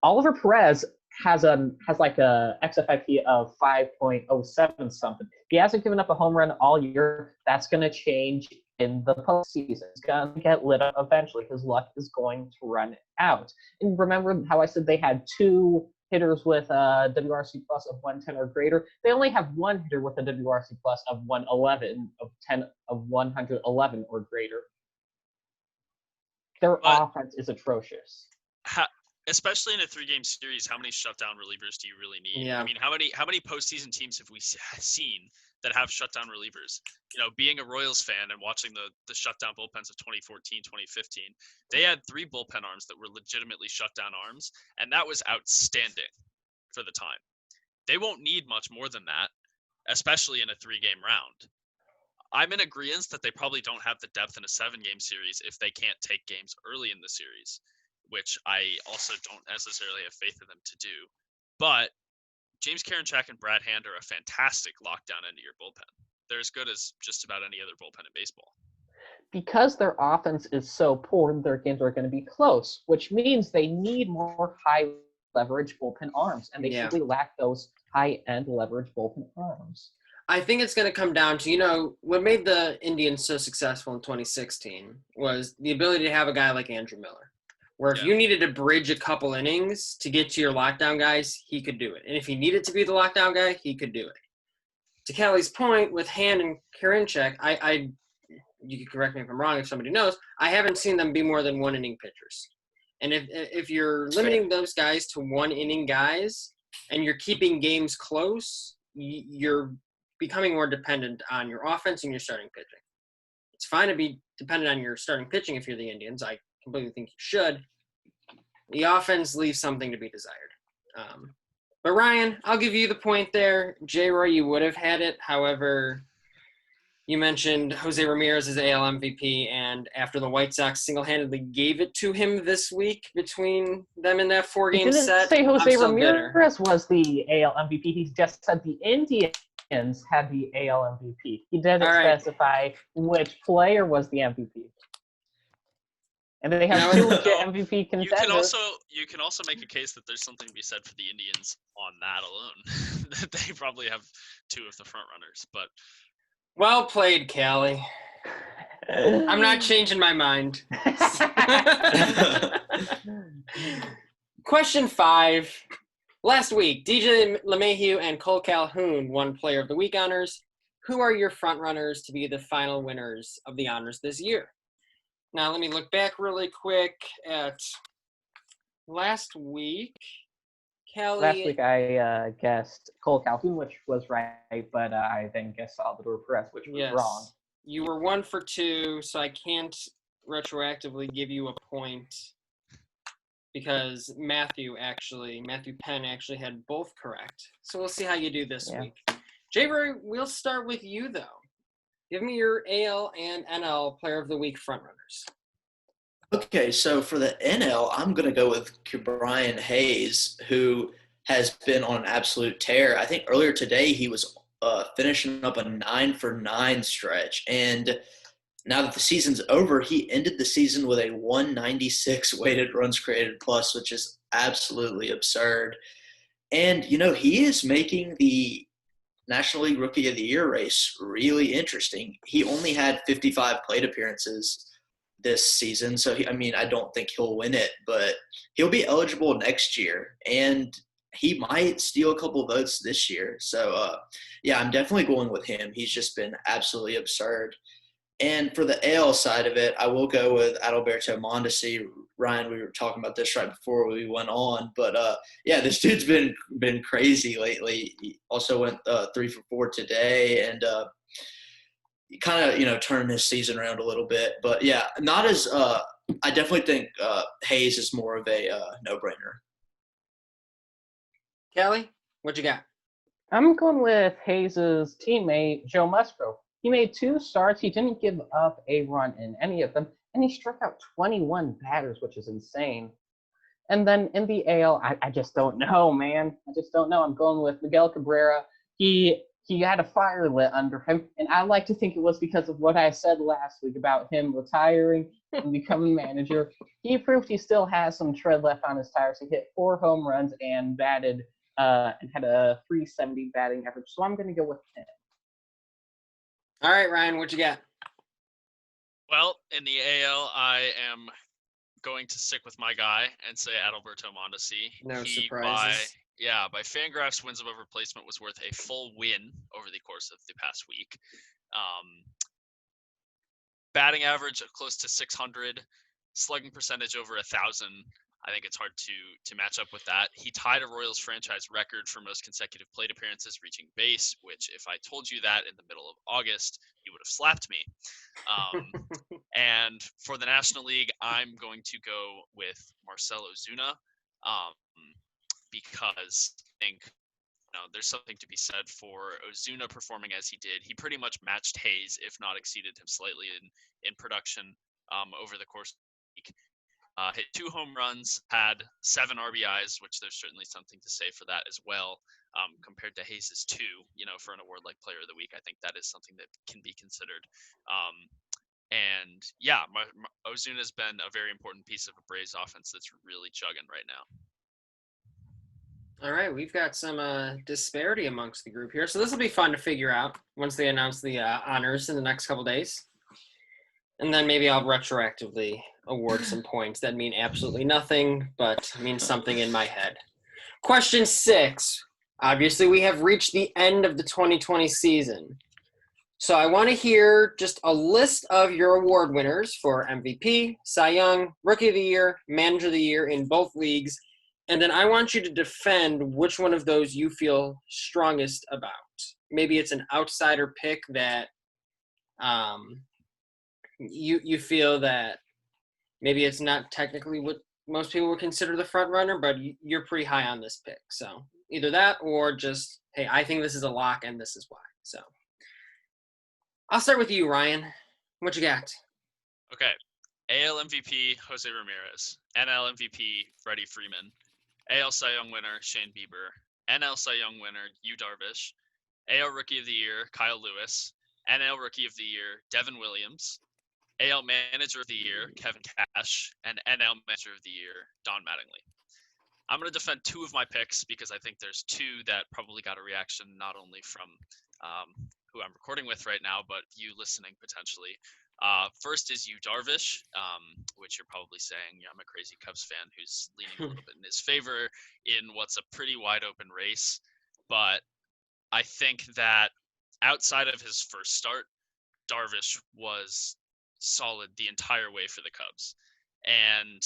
Speaker 3: Oliver Perez has like a xFIP of 5.07 something. He hasn't given up a home run all year. That's going to change in the postseason. It's going to get lit up eventually. His luck is going to run out. And remember how I said they had 2 hitters with a WRC plus of 110 or greater? They only have 1 hitter with a WRC plus of 111, of 111 or greater. Their offense is atrocious.
Speaker 4: Especially in a 3-game series, how many shutdown relievers do you really need?
Speaker 1: Yeah.
Speaker 4: I mean, how many postseason teams have we seen that have shutdown relievers? Being a Royals fan and watching the shutdown bullpens of 2014, 2015, they had 3 bullpen arms that were legitimately shutdown arms, and that was outstanding for the time. They won't need much more than that, especially in a 3-game round. I'm in agreement that they probably don't have the depth in a 7-game series if they can't take games early in the series, which I also don't necessarily have faith in them to do. But James Karinchak and Brad Hand are a fantastic lockdown end of your bullpen. They're as good as just about any other bullpen in baseball.
Speaker 3: Because their offense is so poor, their games are going to be close, which means they need more high-leverage bullpen arms, and they simply lack those high-end leverage bullpen arms.
Speaker 1: I think it's going to come down to, what made the Indians so successful in 2016 was the ability to have a guy like Andrew Miller, where if you needed to bridge a couple innings to get to your lockdown guys, he could do it. And if he needed to be the lockdown guy, he could do it. To Callie's point, with Hand and Karinchak, you can correct me if I'm wrong if somebody knows, I haven't seen them be more than 1-inning pitchers. And if you're limiting those guys to 1-inning guys and you're keeping games close, you're becoming more dependent on your offense and your starting pitching. It's fine to be dependent on your starting pitching if you're the Indians. I completely think you should. The offense leaves something to be desired. But Ryan, I'll give you the point there. J-Roy, you would have had it. However, you mentioned Jose Ramirez as AL MVP, and after the White Sox single-handedly gave it to him this week between them in that 4-game set,
Speaker 3: He didn't say Jose
Speaker 1: bitter.
Speaker 3: Ramirez was the AL MVP. He just said the Indians had the AL MVP. He didn't specify which player was the MVP. And then they have two legit MVP contenders.
Speaker 4: You can also make a case that there's something to be said for the Indians on that alone. That they probably have two of the front runners, but
Speaker 1: well played, Callie. I'm not changing my mind. Question 5. Last week, DJ LeMahieu and Cole Calhoun won Player of the Week honors. Who are your front runners to be the final winners of the honors this year? Now, let me look back really quick at last week. Callie.
Speaker 3: Last week I guessed Cole Calhoun, which was right, but I then guessed Salvador Perez, which was wrong.
Speaker 1: You were 1 for 2, so I can't retroactively give you a point because Matthew Penn actually had both correct. So we'll see how you do this week. J-Roy, we'll start with you, though. Give me your AL and NL Player of the Week frontrunners.
Speaker 2: Okay, so for the NL, I'm going to go with Brian Hayes, who has been on an absolute tear. I think earlier today he was finishing up a 9-for-9 stretch. And now that the season's over, he ended the season with a 196 weighted runs created plus, which is absolutely absurd. And, he is making the National League Rookie of the Year race really interesting. He only had 55 plate appearances this season, so I don't think he'll win it, but he'll be eligible next year, and he might steal a couple votes this year. So, I'm definitely going with him. He's just been absolutely absurd. And for the AL side of it, I will go with Adalberto Mondesi. Ryan, we were talking about this right before we went on, but this dude's been crazy lately. He also went 3 for 4 today, and kind of turning his season around a little bit. But not as I definitely think Hayes is more of a no-brainer.
Speaker 1: Callie, what you got?
Speaker 3: I'm going with Hayes' teammate Joe Musgrove. He made 2 starts. He didn't give up a run in any of them, and he struck out 21 batters, which is insane. And then in the AL, I just don't know, man. I just don't know. I'm going with Miguel Cabrera. He had a fire lit under him, and I like to think it was because of what I said last week about him retiring and becoming manager. He proved he still has some tread left on his tires. He hit 4 home runs and batted and had a 370 batting average. So I'm going to go with him.
Speaker 1: All right, Ryan, what you got?
Speaker 4: Well, in the AL, I am going to stick with my guy and say Adalberto Mondesi.
Speaker 1: No surprises.
Speaker 4: By Fangraphs, wins above replacement was worth a full win over the course of the past week. Batting average of close to 600, slugging percentage over 1,000. I think it's hard to match up with that. He tied a Royals franchise record for most consecutive plate appearances reaching base, which if I told you that in the middle of August, you would have slapped me. And for the National League, I'm going to go with Marcell Ozuna because I think there's something to be said for Ozuna performing as he did. He pretty much matched Hayes, if not exceeded him slightly in production over the course of the week. Hit 2 home runs, had 7 RBIs, which there's certainly something to say for that as well, compared to Hayes' 2, for an award like Player of the Week. I think that is something that can be considered. Ozuna's been a very important piece of a Braves offense that's really chugging right now.
Speaker 1: All right, we've got some disparity amongst the group here. So this will be fun to figure out once they announce the honors in the next couple days. And then maybe I'll retroactively award some points that mean absolutely nothing, but mean something in my head. Question 6. Obviously, we have reached the end of the 2020 season. So I want to hear just a list of your award winners for MVP, Cy Young, Rookie of the Year, Manager of the Year in both leagues. And then I want you to defend which one of those you feel strongest about. Maybe it's an outsider pick that you feel that maybe it's not technically what most people would consider the front runner, but you're pretty high on this pick. So either that or just, hey, I think this is a lock and this is why. So I'll start with you, Ryan. What you got?
Speaker 4: Okay. AL MVP, Jose Ramirez. NL MVP, Freddie Freeman. AL Cy Young winner, Shane Bieber. NL Cy Young winner, Yu Darvish. AL Rookie of the Year, Kyle Lewis. NL Rookie of the Year, Devin Williams. AL Manager of the Year, Kevin Cash. And NL Manager of the Year, Don Mattingly. I'm going to defend two of my picks because I think there's two that probably got a reaction not only from who I'm recording with right now, but you listening potentially. First is Yu Darvish, which you're probably saying, I'm a crazy Cubs fan who's leaning a little bit in his favor in what's a pretty wide open race. But I think that outside of his first start, Darvish was solid the entire way for the Cubs. And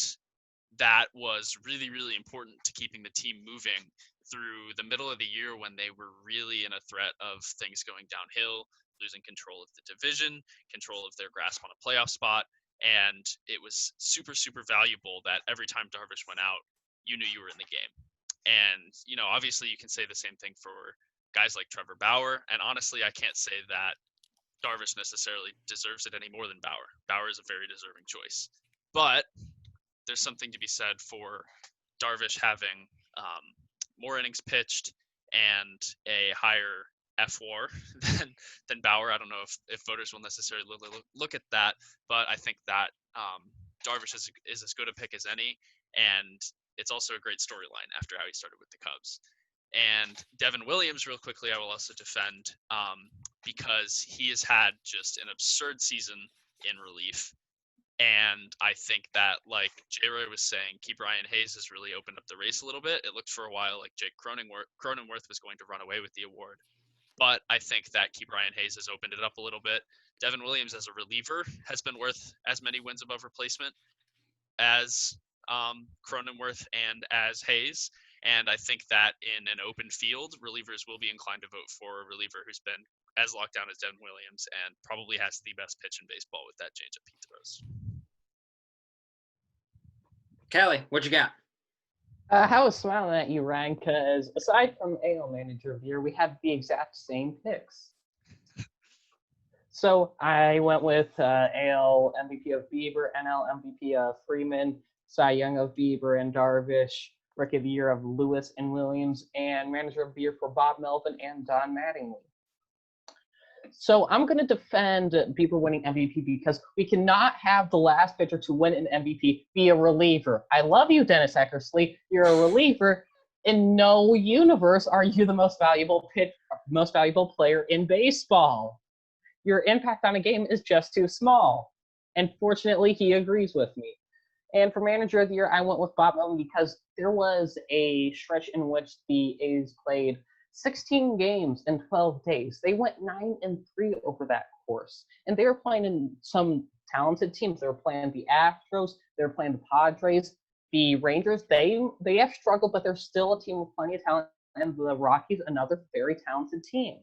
Speaker 4: that was really, really important to keeping the team moving through the middle of the year when they were really in a threat of things going downhill, losing control of the division, control of their grasp on a playoff spot. And it was super, super valuable that every time Darvish went out, you knew you were in the game. And, obviously you can say the same thing for guys like Trevor Bauer. And honestly, I can't say that Darvish necessarily deserves it any more than Bauer. Bauer is a very deserving choice. But there's something to be said for Darvish having more innings pitched and a higher FWAR than Bauer. I don't know if voters will necessarily look at that, but I think that Darvish is as good a pick as any, and it's also a great storyline after how he started with the Cubs. And Devin Williams, real quickly, I will also defend because he has had just an absurd season in relief. And I think that, like J-Roy was saying, Ke'Bryan Hayes has really opened up the race a little bit. It looked for a while like Jake Cronenworth was going to run away with the award. But I think that Ke'Bryan Hayes has opened it up a little bit. Devin Williams as a reliever has been worth as many wins above replacement as Cronenworth and as Hayes. And I think that in an open field, relievers will be inclined to vote for a reliever who's been as locked down as Devin Williams and probably has the best pitch in baseball with that changeup he throws.
Speaker 1: Callie, what you got?
Speaker 3: I was smiling at you, Ryan, because aside from AL Manager of the Year, we have the exact same picks. So I went with AL MVP of Bieber, NL MVP of Freeman, Cy Young of Bieber and Darvish, Rookie of the Year of Lewis and Williams, and Manager of the Year for Bob Melvin and Don Mattingly. So I'm going to defend Bieber winning MVP because we cannot have the last pitcher to win an MVP be a reliever. I love you, Dennis Eckersley. You're a reliever. In no universe are you the most valuable player in baseball. Your impact on a game is just too small. And fortunately, he agrees with me. And for Manager of the Year, I went with Bob Melvin because there was a stretch in which the A's played 16 games in 12 days. They went 9-3 over that course. And they were playing in some talented teams. They were playing the Astros. They were playing the Padres. The Rangers, they have struggled, but they're still a team with plenty of talent. And the Rockies, another very talented team.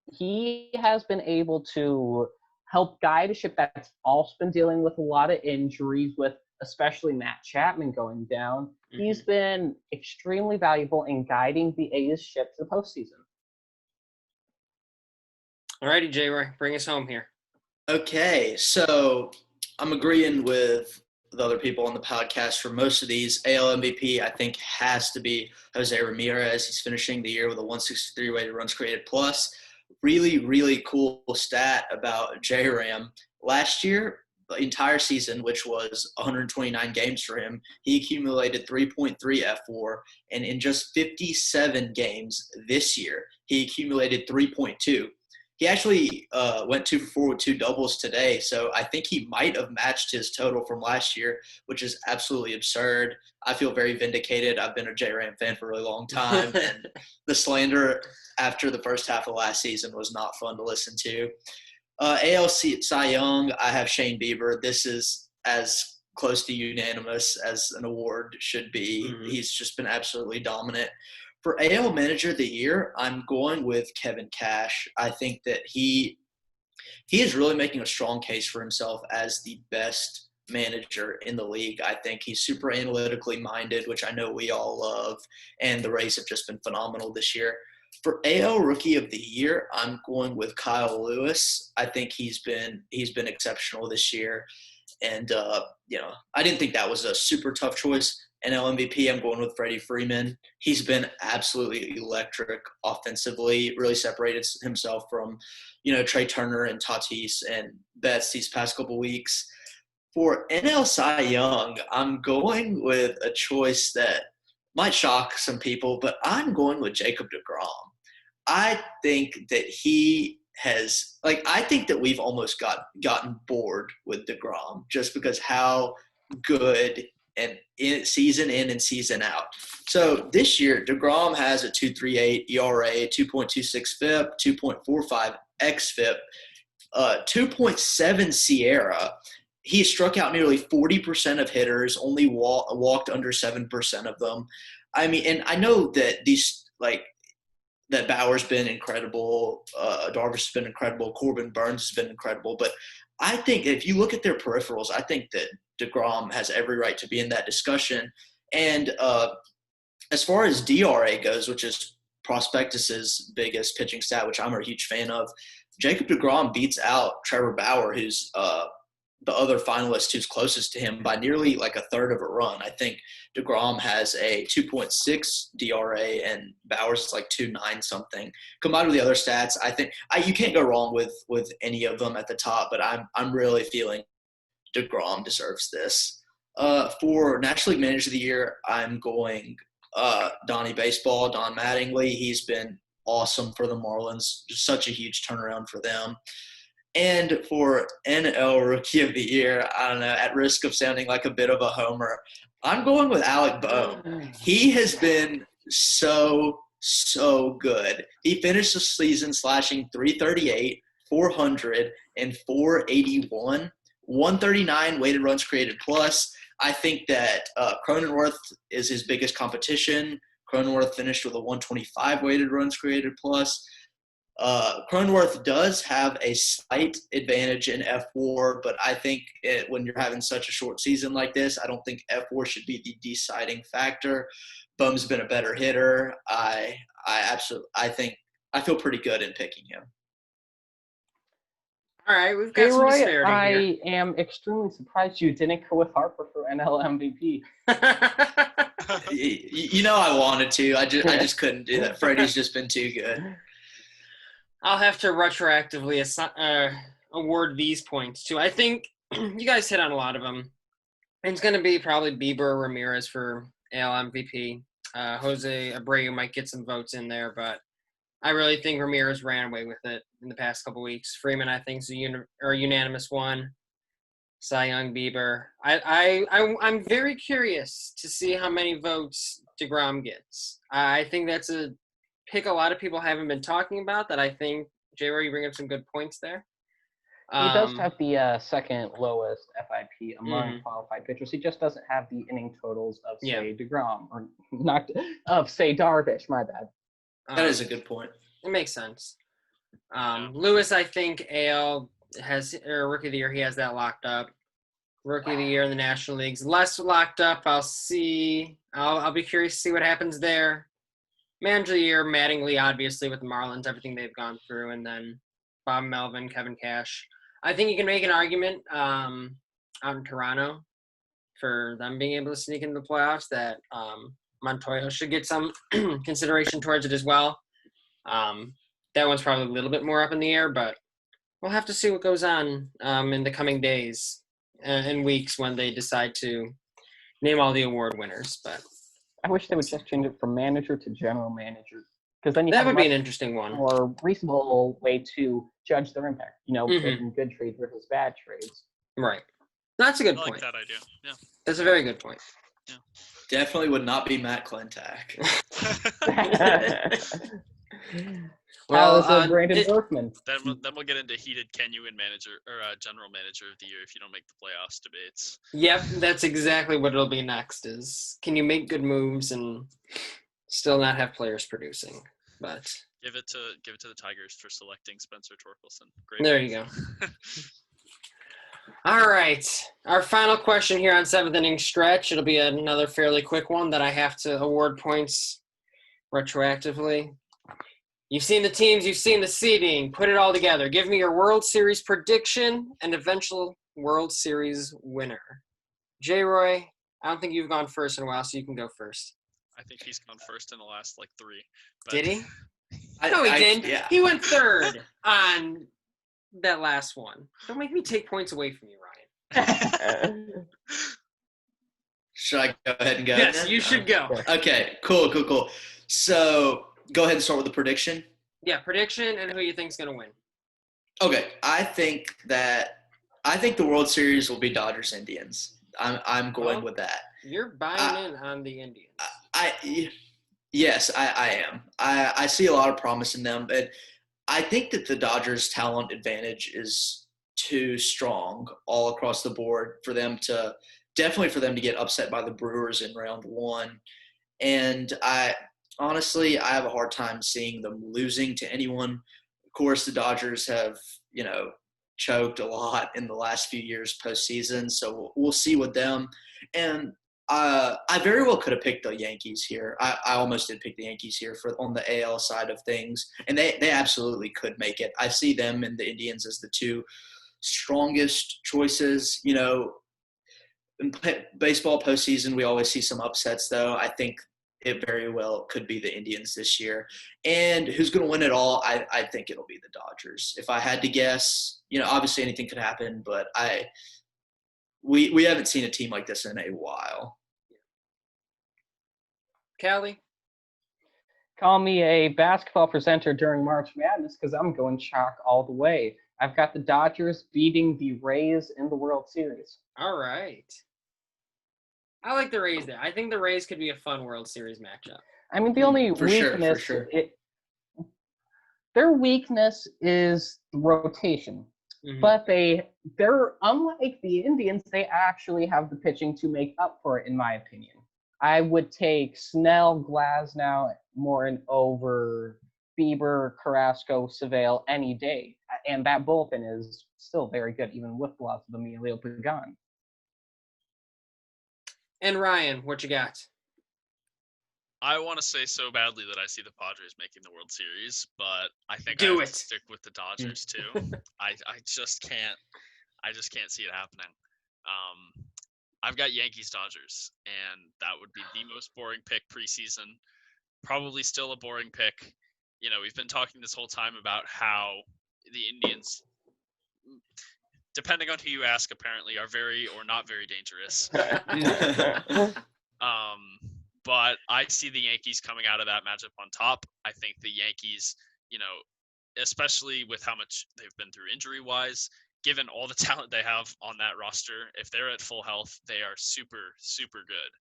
Speaker 3: He has been able to help guide a ship that's also been dealing with a lot of injuries, with especially Matt Chapman going down. Mm-hmm. He's been extremely valuable in guiding the A's ship to the postseason.
Speaker 1: All righty, J-Roy, bring us home here.
Speaker 2: Okay, so I'm agreeing with the other people on the podcast for most of these. AL MVP, I think, has to be Jose Ramirez. He's finishing the year with a 163 weighted runs created plus. Really, really cool stat about J-Ram. Last year, the entire season, which was 129 games for him, he accumulated 3.3 FWAR, and in just 57 games this year, he accumulated 3.2. He actually went 2 for 4 with 2 doubles today, so I think he might have matched his total from last year, which is absolutely absurd. I feel very vindicated. I've been a J-Ram fan for a really long time, and the slander after the first half of last season was not fun to listen to. AL Cy Young, I have Shane Bieber. This is as close to unanimous as an award should be. Mm-hmm. He's just been absolutely dominant. For AL Manager of the Year, I'm going with Kevin Cash. I think that he is really making a strong case for himself as the best manager in the league. I think he's super analytically minded, which I know we all love, and the Rays have just been phenomenal this year. For AL Rookie of the Year, I'm going with Kyle Lewis. I think he's been exceptional this year, and I didn't think that was a super tough choice. NL MVP, I'm going with Freddie Freeman. He's been absolutely electric offensively, really separated himself from, Trey Turner and Tatis and Betts these past couple weeks. For NL Cy Young, I'm going with a choice that might shock some people, but I'm going with Jacob deGrom. I think that I think that we've almost gotten bored with deGrom just because how good and season in and season out. So this year, deGrom has a 2.38 ERA, 2.26 FIP, 2.45 xFIP, 2.7 SIERA. He struck out nearly 40% of hitters, only walked under 7% of them. I mean, and I know that that Bauer's been incredible, Darvish has been incredible, Corbin Burns has been incredible. But I think if you look at their peripherals, I think that deGrom has every right to be in that discussion. And as far as DRA goes, which is Prospectus's biggest pitching stat, which I'm a huge fan of, Jacob deGrom beats out Trevor Bauer, who's the other finalist who's closest to him by nearly like a third of a run. I think deGrom has a 2.6 DRA and Bauer's is like 2.9 something. Combined with the other stats, I think you can't go wrong with any of them at the top, but I'm really feeling deGrom deserves this. For National League Manager of the Year, I'm going Donnie Baseball, Don Mattingly. He's been awesome for the Marlins. Just such a huge turnaround for them. And for NL Rookie of the Year, I don't know, at risk of sounding like a bit of a homer, I'm going with Alec Bohm. He has been so good. He finished the season slashing 338, 400, and 481, 139 weighted runs created plus. I think that Cronenworth is his biggest competition. Cronenworth finished with a 125 weighted runs created plus. Cronenworth does have a slight advantage in F4, but I think when you're having such a short season like this, I don't think F4 should be the deciding factor. Bohm's been a better hitter. I feel pretty good in picking him.
Speaker 1: All right, we've got some disparity here.
Speaker 3: I am extremely surprised you didn't go with Harper for NL MVP.
Speaker 2: I wanted to. I just couldn't do that. Freddie's just been too good.
Speaker 1: I'll have to retroactively award these points too. I think you guys hit on a lot of them. It's going to be probably Bieber or Ramirez for AL MVP. Jose Abreu might get some votes in there, but I really think Ramirez ran away with it in the past couple weeks. Freeman, I think, is a unanimous one. Cy Young, Bieber. I'm very curious to see how many votes deGrom gets. I think that's a pick a lot of people haven't been talking about that I think, J-Roy, you bring up some good points there.
Speaker 3: He does have the second lowest FIP among qualified pitchers. He just doesn't have the inning totals of, say, deGrom, or not of, say, Darvish. My bad.
Speaker 2: That is a good point.
Speaker 1: It makes sense. Lewis, I think AL has, or Rookie of the Year, he has that locked up. Rookie of the Year in the National Leagues, less locked up. I'll be curious to see what happens there. Manager of the Year, Mattingly, obviously, with the Marlins, everything they've gone through, and then Bob Melvin, Kevin Cash. I think you can make an argument out in Toronto for them being able to sneak into the playoffs that Montoya should get some consideration towards it as well. That one's probably a little bit more up in the air, but we'll have to see what goes on in the coming days and weeks when they decide to name all the award winners. But
Speaker 3: I wish they would just change it from manager to general manager, because then
Speaker 1: that would be an interesting one.
Speaker 3: More reasonable way to judge their impact. Making good trades versus bad trades.
Speaker 1: Right. That's a good point.
Speaker 4: I like that idea. Yeah.
Speaker 1: That's a very good point.
Speaker 4: Yeah.
Speaker 2: Definitely would not be Matt Klentak.
Speaker 3: Well, Brandon Berkman.
Speaker 4: Then we'll get into heated can you win manager or general manager of the year if you don't make the playoffs debates.
Speaker 1: Yep, that's exactly what it'll be next. Is can you make good moves and still not have players producing? But
Speaker 4: give it to the Tigers for selecting Spencer Torkelson. Great.
Speaker 1: There you go. All right. Our final question here on 7th inning stretch. It'll be another fairly quick one that I have to award points retroactively. You've seen the teams, you've seen the seeding. Put it all together. Give me your World Series prediction and eventual World Series winner. J-Roy, I don't think you've gone first in a while, so you can go first.
Speaker 4: I think he's gone first in the last 3. But...
Speaker 1: Did he? No, he didn't. Yeah. He went third on that last one. Don't make me take points away from you, Ryan.
Speaker 2: Should I go ahead and go?
Speaker 1: Yes, you should go.
Speaker 2: Okay, cool. So go ahead and start with the prediction.
Speaker 1: Yeah, prediction and who you think's going to win.
Speaker 2: Okay, I think the World Series will be Dodgers-Indians. I'm going with that.
Speaker 1: You're buying in on the Indians.
Speaker 2: Yes, I am. I see a lot of promise in them, but I think that the Dodgers' talent advantage is too strong all across the board for them to get upset by the Brewers in round 1. And I have a hard time seeing them losing to anyone. Of course, the Dodgers have, choked a lot in the last few years postseason, so we'll see with them. And I very well could have picked the Yankees here. I almost did pick the Yankees here on the AL side of things, and they absolutely could make it. I see them and the Indians as the two strongest choices. In baseball postseason, we always see some upsets, though. I think it very well could be the Indians this year. And who's going to win it all? I think it'll be the Dodgers. If I had to guess, obviously anything could happen, but we haven't seen a team like this in a while.
Speaker 1: Callie?
Speaker 3: Call me a basketball presenter during March Madness because I'm going chalk all the way. I've got the Dodgers beating the Rays in the World Series.
Speaker 1: All right. I like the Rays there. I think the Rays could be a fun World Series matchup.
Speaker 3: I mean, the only weakness, their weakness is rotation. Mm-hmm. But they're unlike the Indians. They actually have the pitching to make up for it, in my opinion. I would take Snell, Glasnow, Morton over Bieber, Carrasco, Savale any day. And that bullpen is still very good, even with the loss of Emilio Pagan.
Speaker 1: And Ryan, what you got?
Speaker 4: I want to say so badly that I see the Padres making the World Series, but I think I have to stick with the Dodgers too. I just can't see it happening. I've got Yankees Dodgers, and that would be the most boring pick preseason. Probably still a boring pick. We've been talking this whole time about how the Indians, depending on who you ask, apparently are very or not very dangerous. But I see the Yankees coming out of that matchup on top. I think the Yankees, especially with how much they've been through injury-wise, given all the talent they have on that roster, if they're at full health, they are super, super good.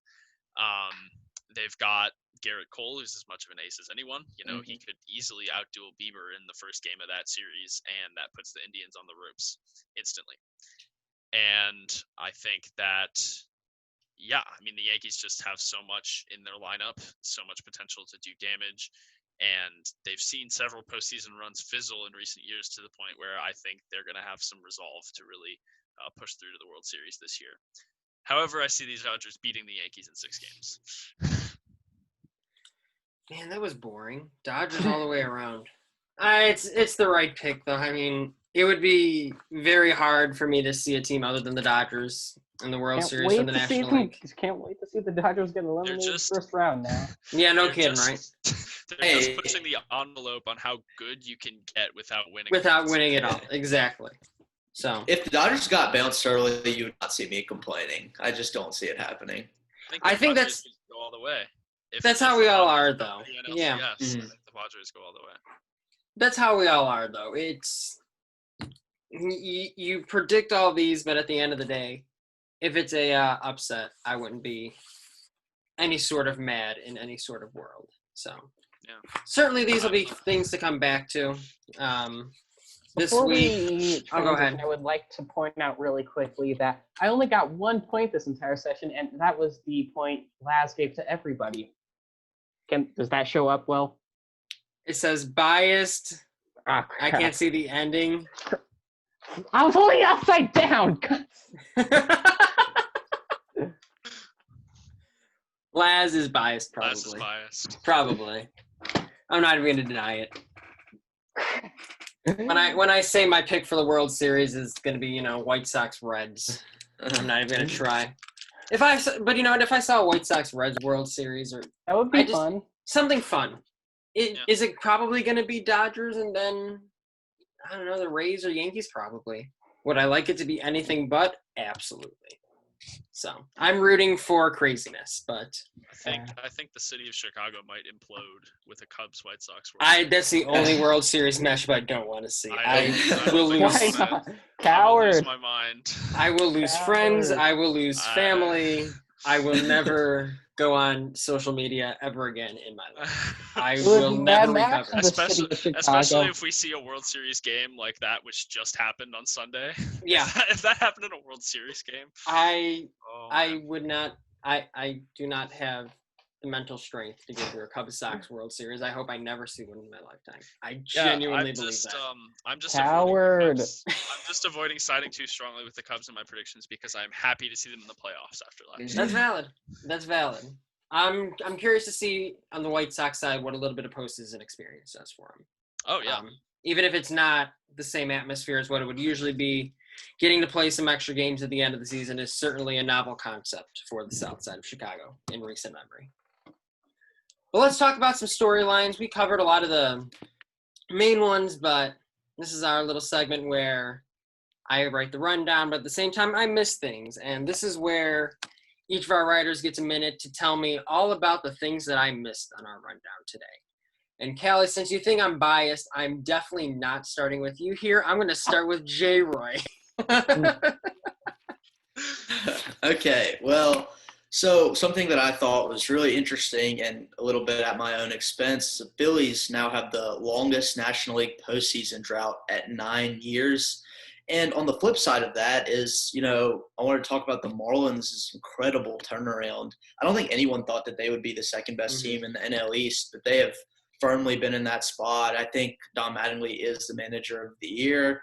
Speaker 4: They've got Garrett Cole, who's as much of an ace as anyone. He could easily outduel Bieber in the first game of that series, and that puts the Indians on the ropes instantly. And I think that, the Yankees just have so much in their lineup, so much potential to do damage. And they've seen several postseason runs fizzle in recent years to the point where I think they're going to have some resolve to really push through to the World Series this year. However, I see these Dodgers beating the Yankees in 6 games.
Speaker 1: Man, that was boring. Dodgers all the way around. It's the right pick, though. I mean, it would be very hard for me to see a team other than the Dodgers in the World Series from the National League.
Speaker 3: Can't wait to see the Dodgers get eliminated in the first round now.
Speaker 1: Yeah, no kidding, right?
Speaker 4: They're just pushing the envelope on how good you can get without winning.
Speaker 1: Without winning it all, exactly. So
Speaker 2: if the Dodgers got bounced early, you would not see me complaining. I just don't see it happening.
Speaker 4: I think that's go all the way.
Speaker 1: That's how we all are, though. Yeah.
Speaker 4: Yes, I think the Padres go all the way.
Speaker 1: That's how we all are, though. It's you predict all these, but at the end of the day, if it's a upset, I wouldn't be any sort of mad in any sort of world. So certainly these will be things to come back to. This week, go ahead.
Speaker 3: I would like to point out really quickly that I only got 1 point this entire session, and that was the point Laz gave to everybody. Does that show up well?
Speaker 1: It says biased. I can't see the ending.
Speaker 3: I was holding it upside down.
Speaker 1: Laz is biased, probably.
Speaker 4: Laz is biased.
Speaker 1: Probably. I'm not even going to deny it. When I say my pick for the World Series is going to be, White Sox Reds, I'm not even going to try. But you know what? If I saw a White Sox Reds World Series,
Speaker 3: that would be fun.
Speaker 1: Something fun. Is it probably going to be Dodgers and then, I don't know, the Rays or Yankees? Probably. Would I like it to be anything but? Absolutely. So I'm rooting for craziness, but
Speaker 4: I think the city of Chicago might implode with a Cubs White Sox World Series.
Speaker 1: That's the only World Series matchup I don't want to see.
Speaker 4: I
Speaker 1: will lose.
Speaker 3: Why not? Coward.
Speaker 4: I will lose my mind.
Speaker 1: I will lose friends. I will lose family. I will never go on social media ever again in my life. I will never recover.
Speaker 4: Especially if we see a World Series game like that, which just happened on Sunday.
Speaker 1: Yeah.
Speaker 4: If that happened in a World Series game.
Speaker 1: I would not. I do not have the mental strength to get through a Cubs Sox World Series. I hope I never see one in my lifetime. I genuinely believe that.
Speaker 4: I'm just
Speaker 3: Coward.
Speaker 4: I'm just avoiding siding too strongly with the Cubs in my predictions because I'm happy to see them in the playoffs after last year.
Speaker 1: That's valid. I'm curious to see on the White Sox side what a little bit of postseason experience does for them.
Speaker 4: Oh yeah.
Speaker 1: Even if it's not the same atmosphere as what it would usually be, getting to play some extra games at the end of the season is certainly a novel concept for the South Side of Chicago in recent memory. Well, let's talk about some storylines. We covered a lot of the main ones, but this is our little segment where I write the rundown, but at the same time, I miss things. And this is where each of our writers gets a minute to tell me all about the things that I missed on our rundown today. And Callie, since you think I'm biased, I'm definitely not starting with you here. I'm going to start with J. Roy.
Speaker 2: Okay, well, so something that I thought was really interesting and a little bit at my own expense, the Phillies now have the longest National League postseason drought at 9 years. And on the flip side of that is, I want to talk about the Marlins' incredible turnaround. I don't think anyone thought that they would be the second best team in the NL East, but they have firmly been in that spot. I think Don Mattingly is the manager of the year.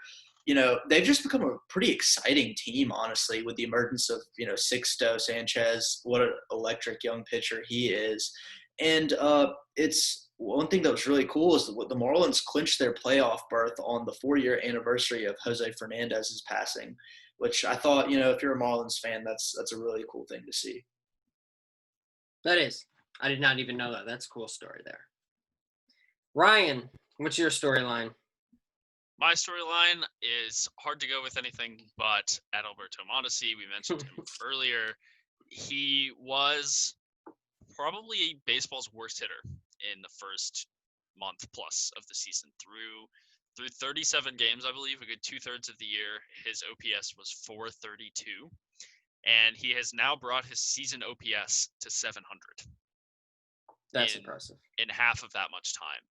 Speaker 2: They've just become a pretty exciting team, honestly, with the emergence of, Sixto Sanchez. What an electric young pitcher he is. And it's one thing that was really cool is the Marlins clinched their playoff berth on the 4-year anniversary of Jose Fernandez's passing, which I thought, if you're a Marlins fan, that's a really cool thing to see.
Speaker 1: That is. I did not even know that. That's a cool story there. Ryan, what's your storyline?
Speaker 4: My storyline is hard to go with anything but Adalberto Mondesi. We mentioned him earlier. He was probably baseball's worst hitter in the first month plus of the season. Through 37 games, I believe, a good 2/3 of the year, his OPS was .432, and he has now brought his season OPS to 700.
Speaker 1: That's impressive.
Speaker 4: In half of that much time.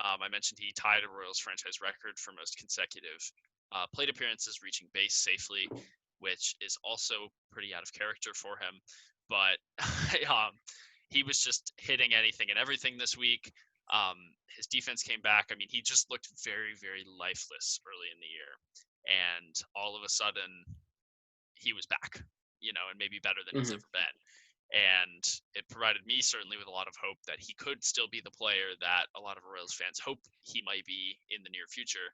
Speaker 4: I mentioned he tied a Royals franchise record for most consecutive plate appearances, reaching base safely, which is also pretty out of character for him. But he was just hitting anything and everything this week. His defense came back. I mean, he just looked very, very lifeless early in the year. And all of a sudden, he was back, and maybe better than he's ever been. And it provided me certainly with a lot of hope that he could still be the player that a lot of Royals fans hope he might be in the near future.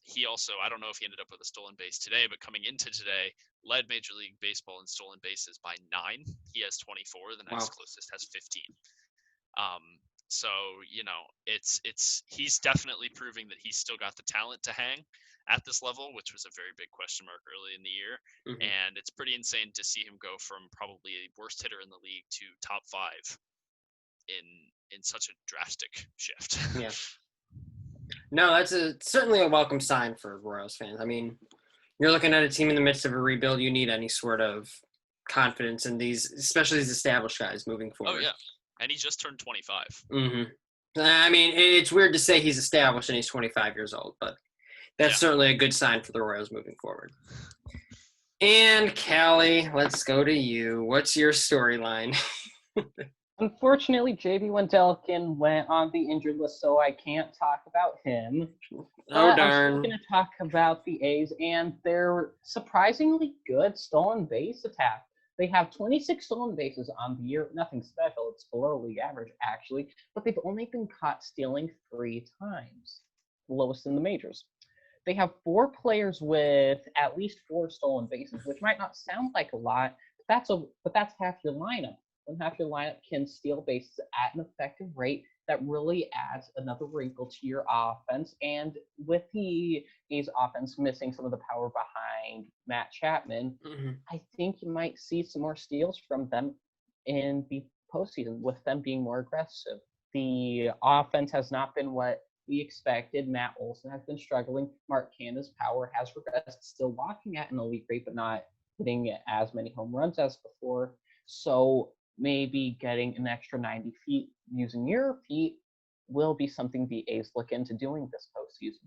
Speaker 4: He also, I don't know if he ended up with a stolen base today, but coming into today, led Major League Baseball in stolen bases by 9. He has 24. The next closest has 15. So, he's definitely proving that he's still got the talent to hang at this level, which was a very big question mark early in the year. And it's pretty insane to see him go from probably a worst hitter in the league to top 5 in such a drastic shift.
Speaker 1: Yeah. No, that's certainly a welcome sign for Royals fans. I mean, you're looking at a team in the midst of a rebuild. You need any sort of confidence in these, especially these established guys moving forward.
Speaker 4: Oh, yeah. And he just turned 25.
Speaker 1: I mean, it's weird to say he's established and he's 25 years old, but that's certainly a good sign for the Royals moving forward. And Callie, let's go to you. What's your storyline?
Speaker 3: Unfortunately, J.B. Wendelken went on the injured list, so I can't talk about him.
Speaker 1: Oh,
Speaker 3: I'm still
Speaker 1: darn.
Speaker 3: going to talk about the A's and their surprisingly good stolen base attack. They have 26 stolen bases on the year. Nothing special. It's below league average, actually. But they've only been caught stealing 3 times, the lowest in the majors. They have 4 players with at least 4 stolen bases, which might not sound like a lot, but that's half your lineup. When half your lineup can steal bases at an effective rate, that really adds another wrinkle to your offense. And with the A's offense missing some of the power behind Matt Chapman, I think you might see some more steals from them in the postseason with them being more aggressive. The offense has not been what we expected. Matt Olson has been struggling. Mark Canada's power has regressed, still walking at an elite rate, but not hitting as many home runs as before. So maybe getting an extra 90 feet using your feet will be something the A's look into doing this postseason.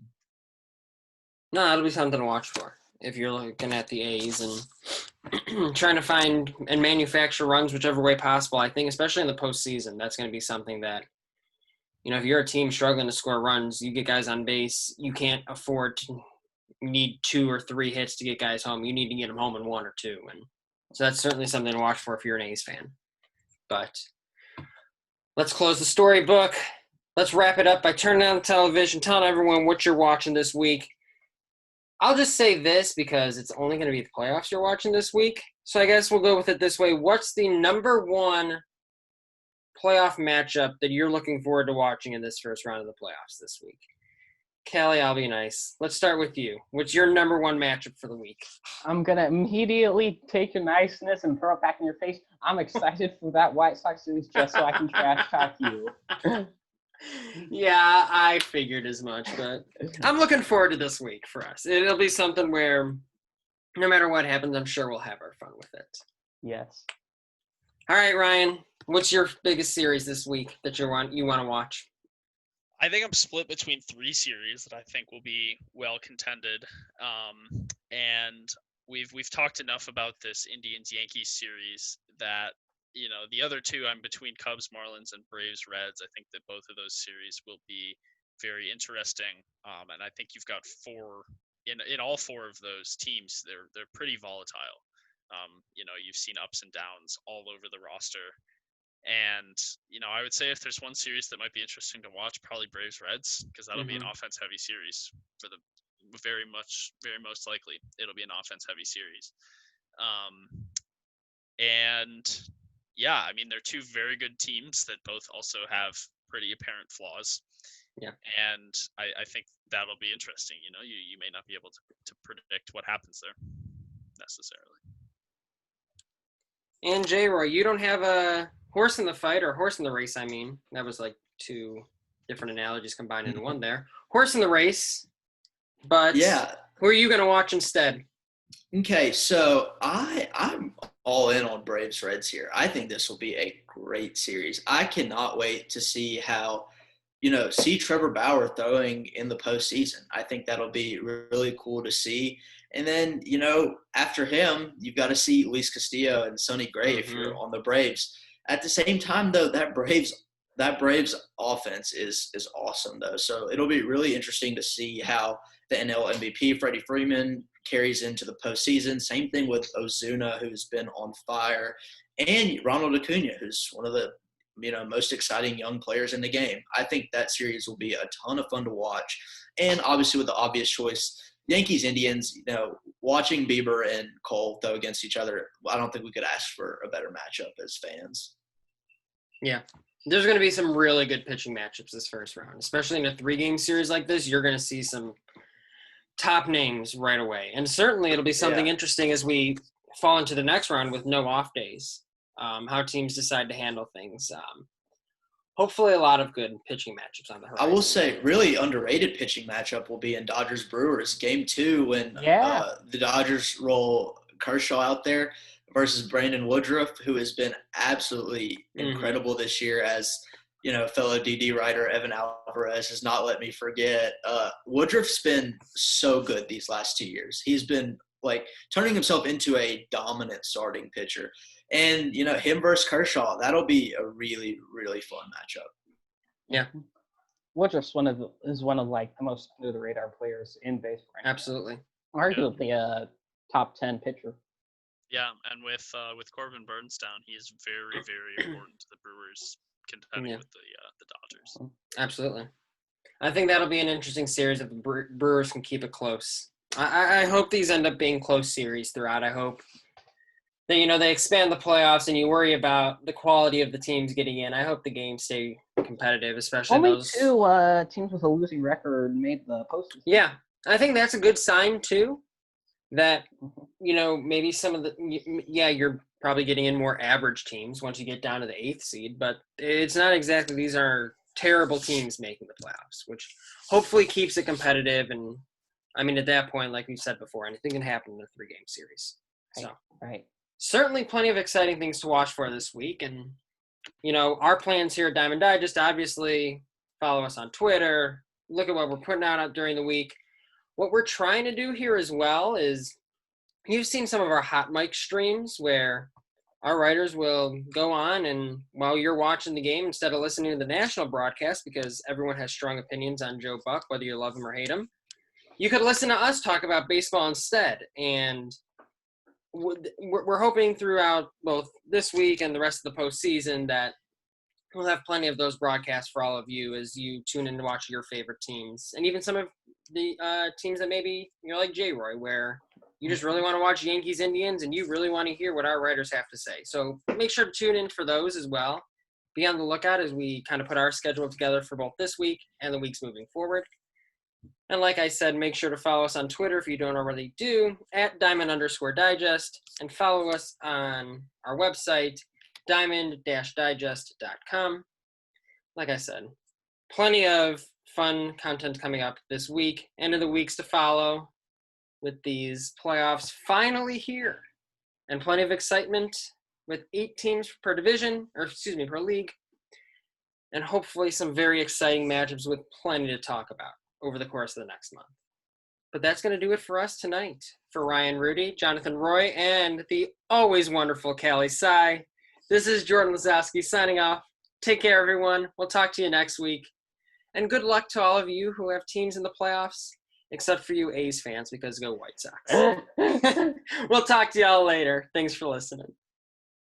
Speaker 1: No, that'll be something to watch for if you're looking at the A's and trying to find and manufacture runs whichever way possible. I think, especially in the postseason, that's going to be something that, if you're a team struggling to score runs, you get guys on base, you can't afford to need 2 or 3 hits to get guys home. You need to get them home in 1 or 2. And so that's certainly something to watch for if you're an A's fan. But let's close the storybook. Let's wrap it up by turning on the television, telling everyone what you're watching this week. I'll just say this because it's only going to be the playoffs you're watching this week. So I guess we'll go with it this way. What's the number 1 playoff matchup that you're looking forward to watching in this first round of the playoffs this week? Callie, I'll be nice. Let's start with you. What's your number 1 matchup for the week?
Speaker 3: I'm going to immediately take your niceness and throw it back in your face. I'm excited for that White Sox series just so I can trash talk you.
Speaker 1: Yeah, I figured as much, but I'm looking forward to this week for us. It'll be something where no matter what happens, I'm sure we'll have our fun with it.
Speaker 3: Yes.
Speaker 1: All right, Ryan, what's your biggest series this week that you want to watch?
Speaker 4: I think I'm split between 3 series that I think will be well contended, and we've talked enough about this Indians-Yankees series that the other 2 I'm between Cubs, Marlins, and Braves, Reds. I think that both of those series will be very interesting, and I think you've got 4 in all 4 of those teams. They're pretty volatile. You've seen ups and downs all over the roster. And, I would say if there's one series that might be interesting to watch, probably Braves Reds, because that'll be an offense heavy series for the very most likely. It'll be an offense heavy series. And yeah, I mean, they're 2 very good teams that both also have pretty apparent flaws.
Speaker 1: Yeah.
Speaker 4: And I think that'll be interesting. You may not be able to predict what happens there necessarily.
Speaker 1: And J-Roy, you don't have a horse in the fight or horse in the race, I mean. That was like 2 different analogies combined into one there. Horse in the race, but
Speaker 2: yeah.
Speaker 1: Who are you going to watch instead?
Speaker 2: Okay, so I'm all in on Braves Reds here. I think this will be a great series. I cannot wait to see how, see Trevor Bauer throwing in the postseason. I think that'll be really cool to see. And then, after him, you've got to see Luis Castillo and Sonny Gray if you're on the Braves. At the same time, though, that Braves offense is awesome, though. So it'll be really interesting to see how the NL MVP, Freddie Freeman, carries into the postseason. Same thing with Ozuna, who's been on fire, and Ronald Acuna, who's one of the most exciting young players in the game. I think that series will be a ton of fun to watch. And obviously with the obvious choice, Yankees, Indians, watching Bieber and Cole throw against each other, I don't think we could ask for a better matchup as fans.
Speaker 1: Yeah. There's going to be some really good pitching matchups this first round, especially in a 3-game series like this. You're going to see some top names right away. And certainly it'll be something interesting as we fall into the next round with no off days, how teams decide to handle things. Hopefully a lot of good pitching matchups on the horizon.
Speaker 2: I will say really underrated pitching matchup will be in Dodgers-Brewers Game 2 when the Dodgers roll Kershaw out there versus Brandon Woodruff, who has been absolutely incredible this year, as fellow DD writer Evan Alvarez has not let me forget. Woodruff's been so good these last 2 years. He's been turning himself into a dominant starting pitcher. And, him versus Kershaw, that'll be a really, really fun matchup.
Speaker 1: Yeah.
Speaker 3: Woodruff's is one of like the most under the radar players in baseball.
Speaker 1: Absolutely.
Speaker 3: Arguably a top 10 pitcher.
Speaker 4: Yeah, and with Corbin Burns down, he is very, very important to the Brewers contending with the Dodgers.
Speaker 1: Absolutely. I think that'll be an interesting series if the Brewers can keep it close. I hope these end up being close series throughout. I hope that, they expand the playoffs and you worry about the quality of the teams getting in. I hope the games stay competitive, especially
Speaker 3: Only
Speaker 1: those.
Speaker 3: Two teams with a losing record made the postseason.
Speaker 1: Yeah, I think that's a good sign too. That, maybe some of you're probably getting in more average teams once you get down to the 8th seed, but it's not exactly these are terrible teams making the playoffs, which hopefully keeps it competitive. And I mean, at that point, like we said before, anything can happen in a 3-game series. So,
Speaker 3: right.
Speaker 1: Certainly plenty of exciting things to watch for this week. And, our plans here at Diamond Digest, obviously follow us on Twitter, look at what we're putting out during the week. What we're trying to do here as well is you've seen some of our hot mic streams where our writers will go on and while you're watching the game, instead of listening to the national broadcast, because everyone has strong opinions on Joe Buck, whether you love him or hate him, you could listen to us talk about baseball instead. And we're hoping throughout both this week and the rest of the postseason that we'll have plenty of those broadcasts for all of you as you tune in to watch your favorite teams. And even some of the teams that maybe, like J-Roy, where you just really want to watch Yankees, Indians, and you really want to hear what our writers have to say. So make sure to tune in for those as well. Be on the lookout as we kind of put our schedule together for both this week and the weeks moving forward. And like I said, make sure to follow us on Twitter if you don't already do, at Diamond_Digest, and follow us on our website, diamond-digest.com. Like I said, plenty of fun content coming up this week and in the weeks to follow with these playoffs finally here. And plenty of excitement with 8 teams per per league. And hopefully some very exciting matchups with plenty to talk about over the course of the next month. But that's going to do it for us tonight. For Ryan Ruhde, Jonathan Roy, and the always wonderful Callie Tsai, this is Jordan Lazowski signing off. Take care, everyone. We'll talk to you next week. And good luck to all of you who have teams in the playoffs, except for you A's fans, because go White Sox. We'll talk to y'all later. Thanks for listening.